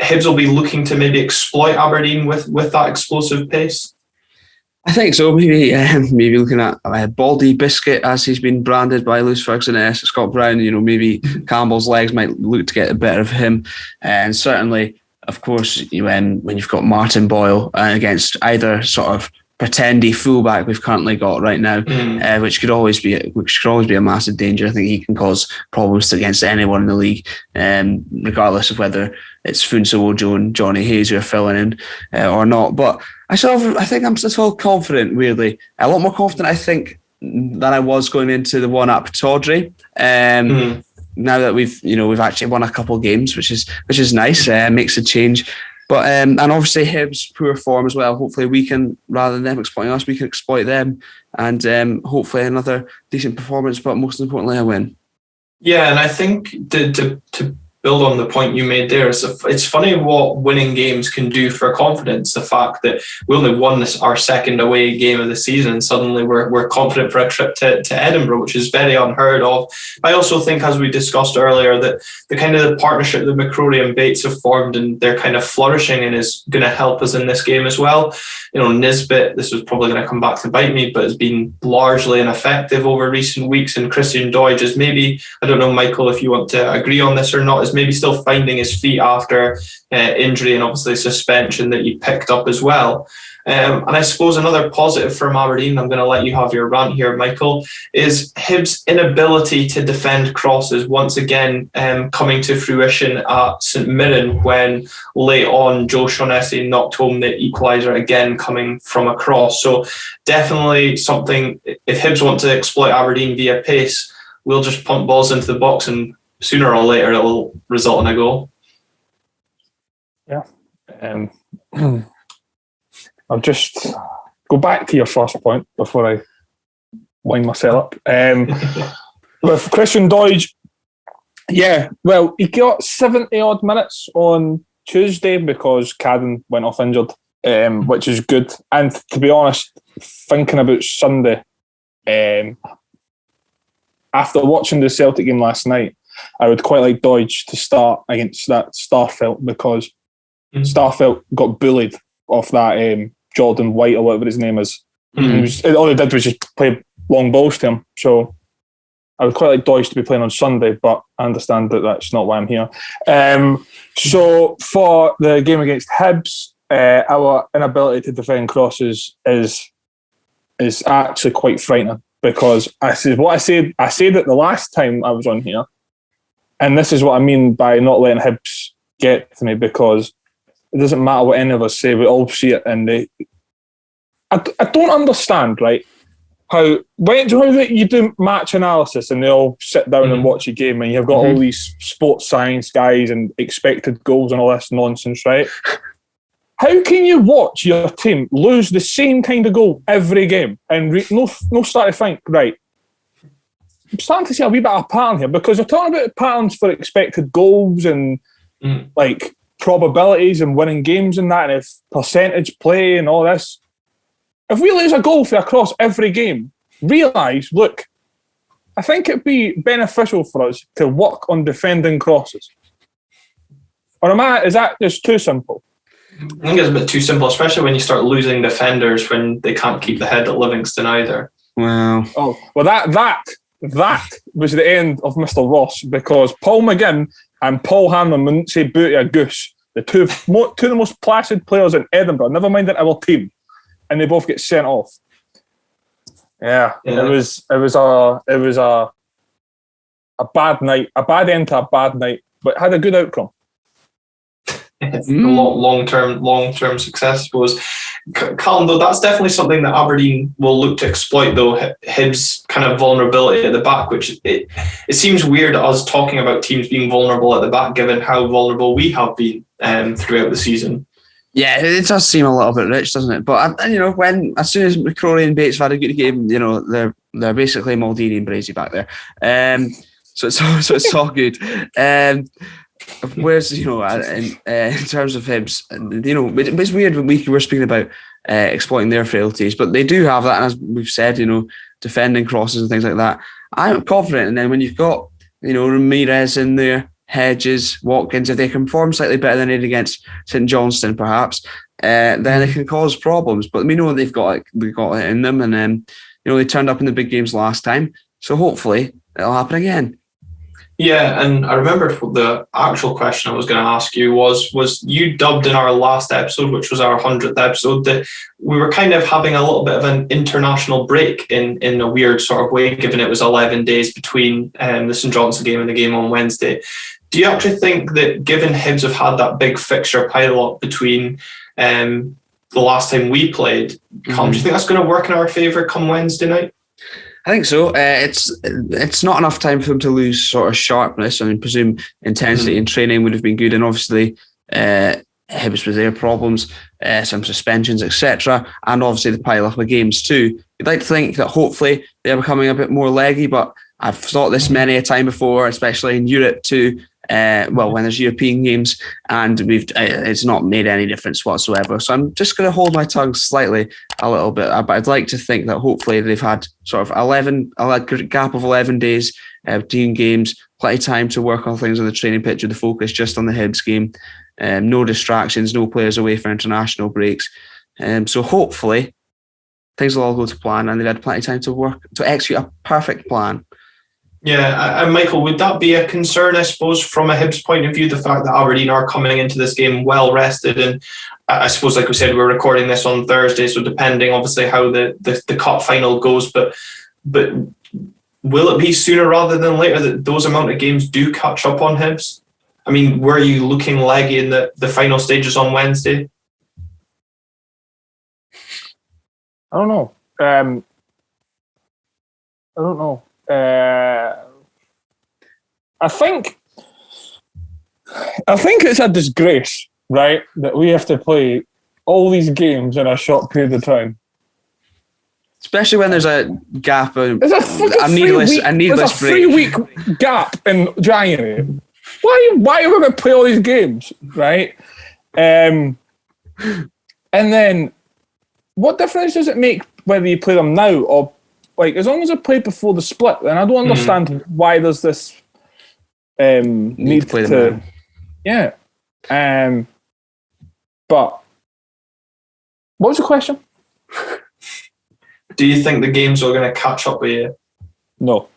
Hibs will be looking to maybe exploit Aberdeen with that explosive pace. I think so. Maybe looking at Baldy Biscuit, as he's been branded by Lewis Ferguson, Scott Brown. Maybe Campbell's legs might look to get the better of him, and certainly, of course, when you've got Martin Boyle against either sort of pretendy fullback we've currently got right now, which could always be a massive danger. I think he can cause problems against anyone in the league, regardless of whether it's Funso Ojo and Johnny Hayes who are filling in or not. But I think I'm still confident. Weirdly, a lot more confident, I think, than I was going into the one up Tawdry. Now that we've actually won a couple of games, which is nice, makes a change. But and obviously Hibs poor form as well. Hopefully we can, rather than them exploiting us, we can exploit them, and hopefully another decent performance. But most importantly, a win. Yeah, and I think to build on the point you made there, it's funny what winning games can do for confidence. The fact that we only won our second away game of the season, and suddenly we're confident for a trip to Edinburgh, which is very unheard of. I also think, as we discussed earlier, that the kind of the partnership that McCrory and Bates have formed and they're kind of flourishing and is going to help us in this game as well. Nisbet, this was probably going to come back to bite me, but has been largely ineffective over recent weeks, and Christian Doidge is maybe, I don't know, Michael, if you want to agree on this or not, is maybe still finding his feet after injury and obviously suspension that he picked up as well. And I suppose another positive from Aberdeen, I'm going to let you have your rant here, Michael, is Hibs' inability to defend crosses once again coming to fruition at St Mirren, when late on Joe Shaughnessy knocked home the equaliser again coming from a cross. So definitely something, if Hibs want to exploit Aberdeen via pace, we'll just pump balls into the box and sooner or later it will result in a goal. Yeah. I'll just go back to your first point before I wind myself up. With Christian Doidge, yeah, well, he got 70 odd minutes on Tuesday because Cadden went off injured, which is good. And to be honest, thinking about Sunday, after watching the Celtic game last night, I would quite like Doidge to start against that Starfelt, because Starfelt got bullied off that Jordan White or whatever his name is. All he did was just play long balls to him. So I would quite like Doidge to be playing on Sunday, but I understand that that's not why I'm here. So for the game against Hibs, our inability to defend crosses is actually quite frightening, because I said it the last time I was on here, and this is what I mean by not letting Hibs get to me, because it doesn't matter what any of us say, we all see it, and I don't understand, right? How you do match analysis and they all sit down and watch a game, and you've got all these sports science guys and expected goals and all this nonsense, right? How can you watch your team lose the same kind of goal every game and no start to think, right, I'm starting to see a wee bit of a pattern here, because we're talking about patterns for expected goals and like probabilities and winning games and that, and if percentage play and all this. If we lose a goal for a cross every game, realise, look, I think it'd be beneficial for us to work on defending crosses. Or is that just too simple? I think it's a bit too simple, especially when you start losing defenders when they can't keep the head at Livingston either. Wow. Oh, well, that was the end of Mr. Ross, because Paul McGinn and Paul Hanlon wouldn't say booty a goose. The two of the most placid players in Edinburgh, never mind in our team, and they both get sent off. Yeah. It was a bad night, a bad end to a bad night, but had a good outcome. Long-term success, I suppose. Calum, though, that's definitely something that Aberdeen will look to exploit, though, Hibs' kind of vulnerability at the back, which it seems weird us talking about teams being vulnerable at the back, given how vulnerable we have been throughout the season. Yeah, it does seem a little bit rich, doesn't it? But as soon as McCrory and Bates have had a good game, they're basically Maldini and Brazy back there. So it's all good. Whereas, in terms of Hibs, it's weird when we were speaking about exploiting their frailties, but they do have that, and as we've said, defending crosses and things like that. I'm confident, and then when you've got, Ramirez in there, Hedges, Watkins, if they can perform slightly better than they did against St Johnstone, perhaps, then they can cause problems. But we know they've got it in them, and they turned up in the big games last time, so hopefully it'll happen again. Yeah, and I remembered what the actual question I was going to ask you was you dubbed in our last episode, which was our 100th episode, that we were kind of having a little bit of an international break in a weird sort of way, given it was 11 days between the St Johnstone game and the game on Wednesday. Do you actually think that, given Hibs have had that big fixture pile-up between the last time we played, do you think that's going to work in our favour come Wednesday night? I think so. It's not enough time for them to lose sort of sharpness. I presume intensity in training would have been good, and obviously Hibs with their problems, some suspensions, etc., and obviously the pile up of games too. You'd like to think that hopefully they're becoming a bit more leggy, but I've thought this many a time before, especially in Europe too. When there's European games, and it's not made any difference whatsoever. So I'm just going to hold my tongue slightly a little bit, but I'd like to think that hopefully they've had sort of a gap of 11 days between games, plenty of time to work on things on the training pitch with the focus just on the Hibs game, no distractions, no players away for international breaks. So hopefully things will all go to plan, and they've had plenty of time to execute a perfect plan. Yeah, and Michael, would that be a concern, I suppose, from a Hibs point of view, the fact that Aberdeen are coming into this game well rested? And I suppose, like we said, we're recording this on Thursday, so depending obviously how the cup final goes, but will it be sooner rather than later that those amount of games do catch up on Hibs? Were you looking leggy in the final stages on Wednesday? I don't know. I think it's a disgrace, right, that we have to play all these games in a short period of time. Especially when there's a gap, a needless break. 3-week gap in January. Why are we going to play all these games, right? And then, what difference does it make whether you play them now or, as long as I played before the split? Then I don't understand why there's this need to play them now. Yeah. But what was the question? Do you think the games are going to catch up with you? No.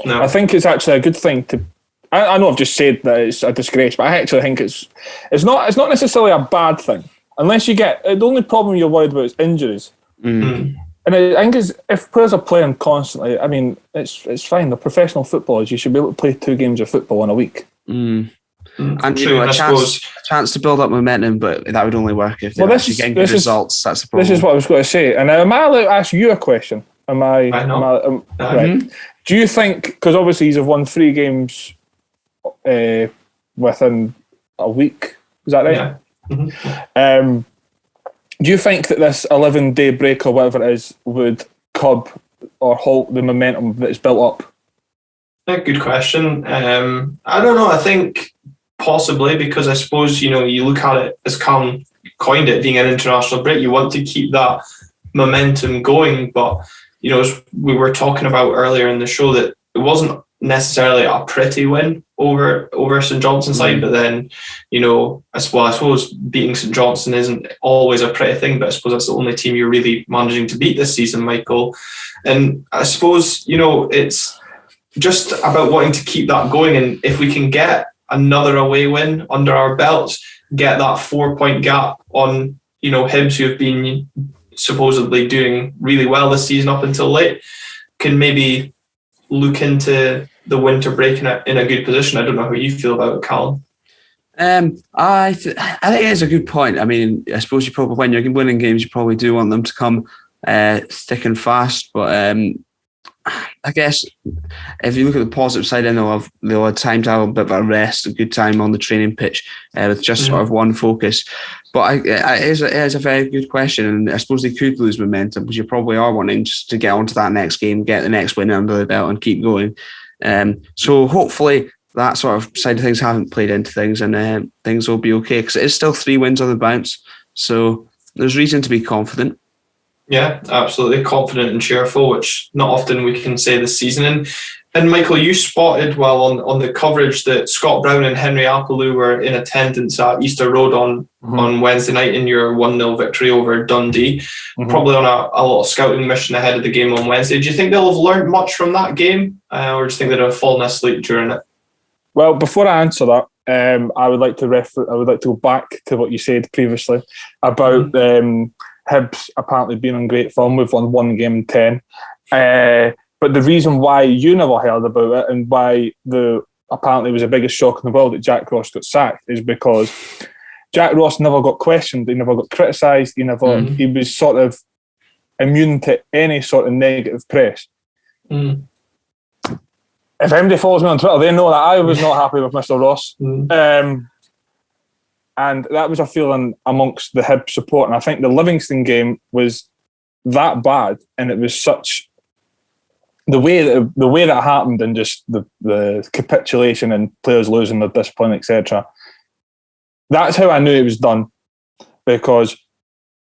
I think it's actually a good thing to. I know I've just said that it's a disgrace, but I actually think it's not necessarily a bad thing, unless you get the only problem you're worried about is injuries. And I think if players are playing constantly, it's fine. They're professional footballers. You should be able to play 2 games of football in a week. And a chance to build up momentum, but that would only work if they're actually getting good results. That's the problem. This is what I was going to say. And am I allowed to ask you a question? Right. Do you think, because obviously you've won 3 games within a week, is that right? Yeah. Do you think that this 11-day break or whatever it is would curb or halt the momentum that's built up? Good question. I don't know. I think possibly, because I suppose, you look at it as Calum coined it, being an international break. You want to keep that momentum going. But, as we were talking about earlier in the show, that it wasn't necessarily a pretty win over St Johnstone side, but then, I suppose beating St Johnstone isn't always a pretty thing, but I suppose that's the only team you're really managing to beat this season, Michael. And I suppose, it's just about wanting to keep that going, and if we can get another away win under our belts, get that 4-point gap on, Hibs, who have been supposedly doing really well this season up until late, can maybe look into the winter break in a good position. I don't know how you feel about it, Calum. I think it's a good point. I suppose you probably, when you're winning games, you probably do want them to come thick and fast. But I guess if you look at the positive side, then they'll have time to have a bit of a rest, a good time on the training pitch with just sort of one focus. But it is a very good question, and I suppose they could lose momentum because you probably are wanting just to get onto that next game, get the next win under the belt, and keep going. So hopefully that sort of side of things haven't played into things, and things will be okay, because it is still 3 wins on the bounce. So there's reason to be confident. Yeah, absolutely. Confident and cheerful, which not often we can say this season. And Michael, you spotted well on the coverage that Scott Brown and Henry Apollo were in attendance at Easter Road on Wednesday night in your 1-0 victory over Dundee, probably on a little scouting mission ahead of the game on Wednesday. Do you think they'll have learned much from that game, or do you think they'd have fallen asleep during it? Well, before I answer that, I would like to go back to what you said previously about Hibs apparently being on great form. We've won 1 game in 10. But the reason why you never heard about it and why apparently it was the biggest shock in the world that Jack Ross got sacked is because Jack Ross never got questioned. He never got criticised. He was sort of immune to any sort of negative press. If anybody follows me on Twitter, they know that I was not happy with Mr. Ross. And that was a feeling amongst the Hibs support. And I think the Livingston game was that bad, and it was such the way that happened, and just the capitulation and players losing their discipline, etc. That's how I knew it was done, because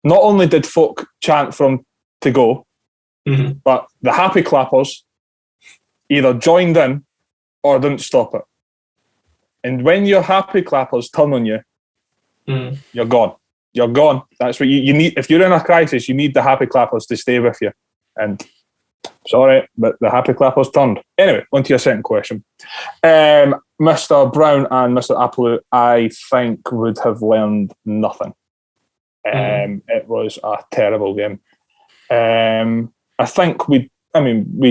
not only did folk chant for him to go, but the happy clappers either joined in or didn't stop it. And when your happy clappers turn on you, you're gone. You're gone. That's what you need. If you're in a crisis, you need the happy clappers to stay with you. And sorry, but the happy clappers turned. Anyway, on to your second question. Mr. Brown and Mr. Apollo, I think, would have learned nothing. It was a terrible game. I think we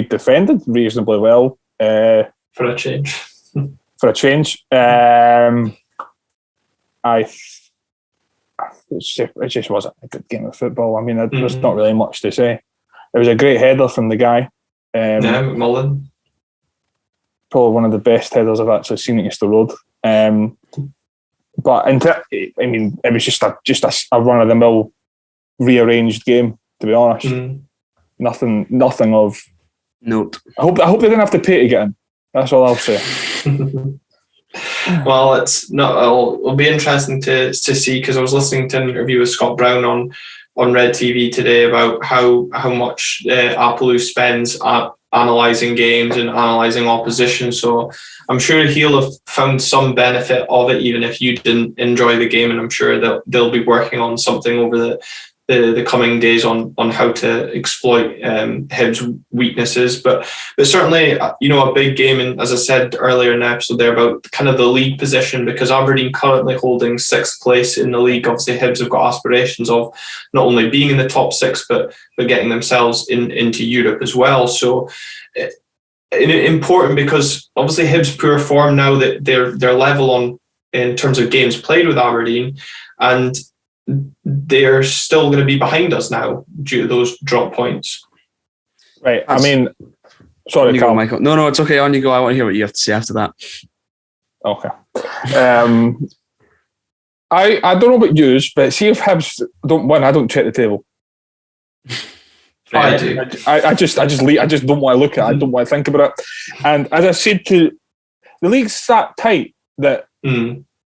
defended reasonably well. For a change. It just wasn't a good game of football. I mean, there's not really much to say. It was a great header from the guy. Monan. Probably one of the best headers I've actually seen at Easter Road. But it was just a run-of-the-mill rearranged game, to be honest. Nothing of note. I hope they didn't have to pay to get in. That's all I'll say. Well, it'll be interesting to see, because I was listening to an interview with Scott Brown on Red TV today about how much Apollo spends analysing games and analysing opposition. So I'm sure he'll have found some benefit of it, even if you didn't enjoy the game. And I'm sure that they'll be working on something over the coming days on how to exploit Hibs' weaknesses. But certainly, a big game, and as I said earlier in the episode there, about kind of the league position, because Aberdeen currently holding 6th place in the league. Obviously, Hibs have got aspirations of not only being in the top 6, but getting themselves into Europe as well. So important, because obviously Hibs' poor form now, that they're level in terms of games played with Aberdeen, and they're still going to be behind us now due to those drop points. Right. I mean, sorry, Carl. Michael. No, it's okay. On you go. I want to hear what you have to say after that. Okay. I don't know about yous, but see if Hibs don't win, I don't check the table. I do. I just don't want to look at it. I don't want to think about it. And as I said, the league's that tight that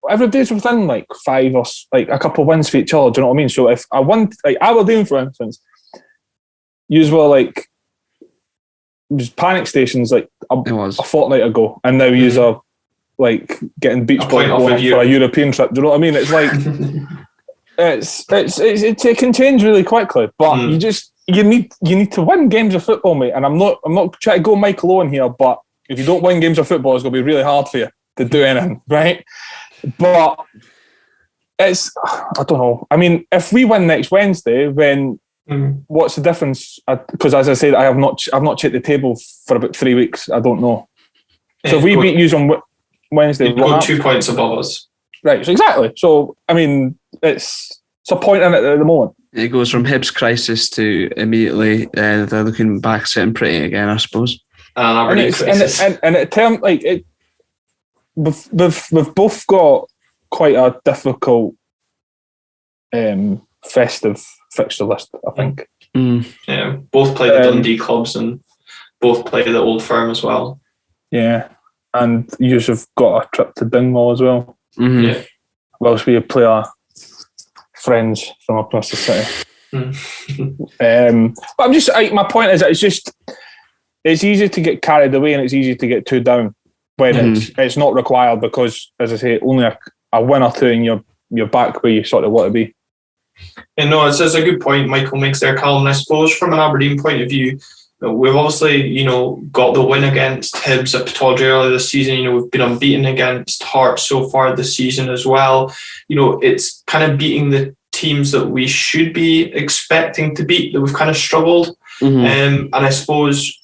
everybody's within like 5 or like a couple of wins for each other. Do you know what I mean? So if I won, like Aberdeen, for instance, yous were like just panic stations like a fortnight ago, and now yous are like getting beach ball going for a European trip. Do you know what I mean? It's like it can change really quickly, but you need to win games of football, mate. And I'm not trying to go Michael Owen here, but if you don't win games of football, it's going to be really hard for you to do anything, right? But I don't know. I mean, if we win next Wednesday, then what's the difference? Because as I said, I've not checked the table for about 3 weeks. I don't know. So if we beat you on Wednesday, you'd go 2 points above us. Right. So exactly. So I mean, it's a point in it at the moment. It goes from Hibs crisis to immediately they're looking back, sitting pretty again, I suppose. And it turned like it. We've both got quite a difficult festive fixture list, I think. Yeah, both play the Dundee clubs and both play the Old Firm as well. Yeah, and you have got a trip to Dingwall as well. Yeah. Whilst we play our friends from across the city. But I'm just my point is that it's easy to get carried away and it's easy to get too down when it's not required, because, as I say, only a win or two and you're back where you sort of want to be. And no, it's a good point Michael makes there, Calum. And I suppose from an Aberdeen point of view, we've obviously, got the win against Hibs at Pittodrie earlier this season. We've been unbeaten against Hearts so far this season as well. It's kind of beating the teams that we should be expecting to beat that we've kind of struggled. And I suppose,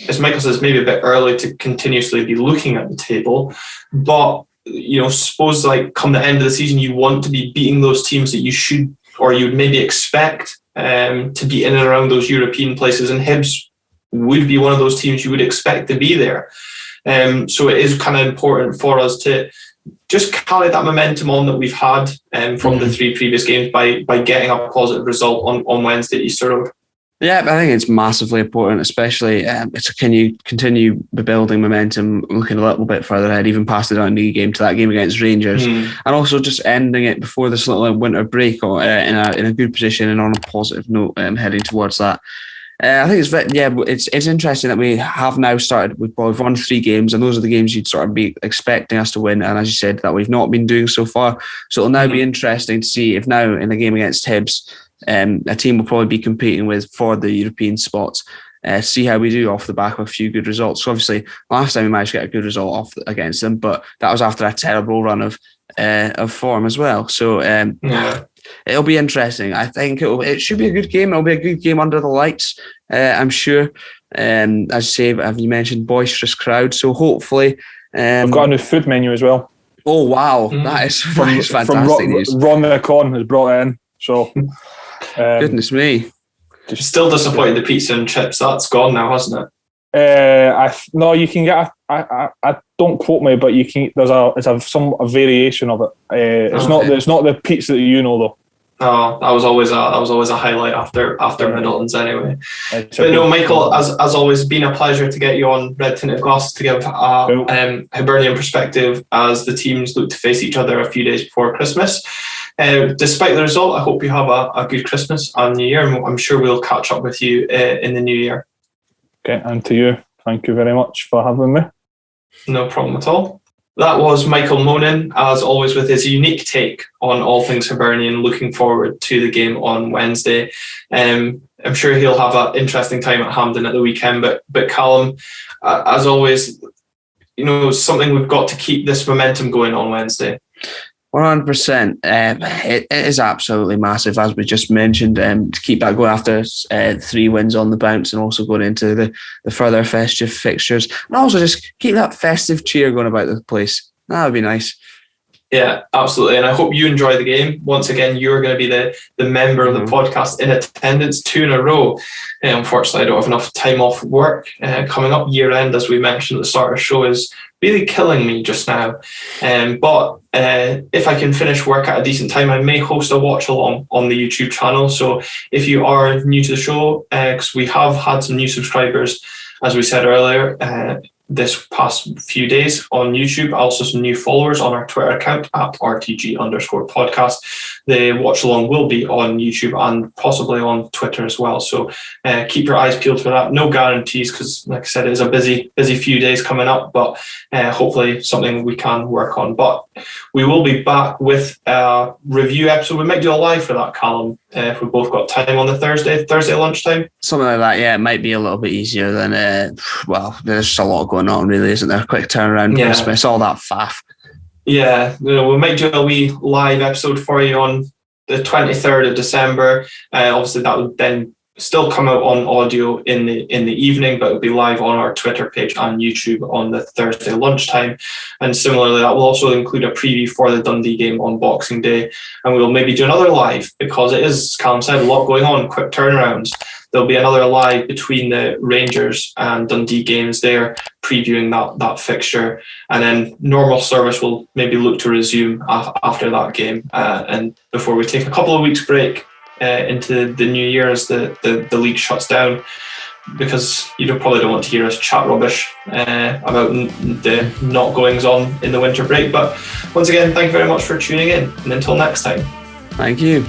as Michael says, maybe a bit early to continuously be looking at the table, but suppose like come the end of the season, you want to be beating those teams that you should, or you'd maybe expect to be in and around those European places, and Hibs would be one of those teams you would expect to be there. So it is kind of important for us to just carry that momentum on that we've had from the 3 previous games by getting a positive result on Wednesday at Easter Road. Yeah, I think it's massively important, especially can you continue building momentum, looking a little bit further ahead, even past the Dundee game to that game against Rangers, and also just ending it before this little winter break in a good position and on a positive note, heading towards that. I think it's interesting that we have now started. We've won 3 games, and those are the games you'd sort of be expecting us to win. And as you said, that we've not been doing so far. So it'll now be interesting to see if now in the game against Hibs, a team will probably be competing with for the European spots. See how we do off the back of a few good results. So obviously, last time we managed to get a good result against them, but that was after a terrible run of form as well. So it'll be interesting. I think it should be a good game. It'll be a good game under the lights, I'm sure. As you say, have you mentioned boisterous crowd? So hopefully, we've got a new food menu as well. Oh wow, that is fantastic news. Ron McCon has brought it in. So goodness me. Still disappointed the pizza and chips. That's gone now, hasn't it? No, you can get I don't quote me, but you can. There's a variation of it. It's not the pizza that though. Oh, that was always a highlight after Middleton's anyway. But no, Michael, as always, been a pleasure to get you on Red Tinted Glasses to give a Hibernian perspective as the teams look to face each other a few days before Christmas. Despite the result, I hope you have a good Christmas and New Year, and I'm sure we'll catch up with you in the new year. Okay, and to you, thank you very much for having me. No problem at all. That was Michael Monan, as always, with his unique take on all things Hibernian. Looking forward to the game on Wednesday. I'm sure he'll have an interesting time at Hampden at the weekend. But Calum, as always, something we've got to keep this momentum going on Wednesday. 100%. It is absolutely massive, as we just mentioned, to keep that going after 3 wins on the bounce and also going into the further festive fixtures. And also just keep that festive cheer going about the place. That would be nice. Yeah, absolutely. And I hope you enjoy the game. Once again, you're going to be the member of the podcast in attendance 2 in a row. Unfortunately, I don't have enough time off work. Coming up year end, as we mentioned at the start of the show, is really killing me just now. But if I can finish work at a decent time, I may host a watch along on the YouTube channel. So if you are new to the show, because we have had some new subscribers, as we said earlier, this past few days on YouTube, also some new followers on our Twitter account at @RTG_podcast. The watch along will be on YouTube and possibly on Twitter as well. So keep your eyes peeled for that. No guarantees, because like I said, it's a busy few days coming up, but hopefully something we can work on. But we will be back with a review episode. We might do a live for that, Calum, if we've both got time on the Thursday lunchtime. Something like that, yeah. It might be a little bit easier than, there's just a lot going on, really, isn't there? Quick turnaround, Christmas, all that faff. Yeah, we might do a wee live episode for you on the 23rd of December. Obviously, that would then still come out on audio in the evening, but it'll be live on our Twitter page and YouTube on the Thursday lunchtime. And similarly, that will also include a preview for the Dundee game on Boxing Day. And we'll maybe do another live, because it is, as Callum said, a lot going on, quick turnarounds. There'll be another live between the Rangers and Dundee games there, previewing that fixture. And then normal service will maybe look to resume after that game. And before we take a couple of weeks break into the new year as the league shuts down, because you probably don't want to hear us chat rubbish about the not goings on in the winter break. But once again, thank you very much for tuning in, and until next time. Thank you.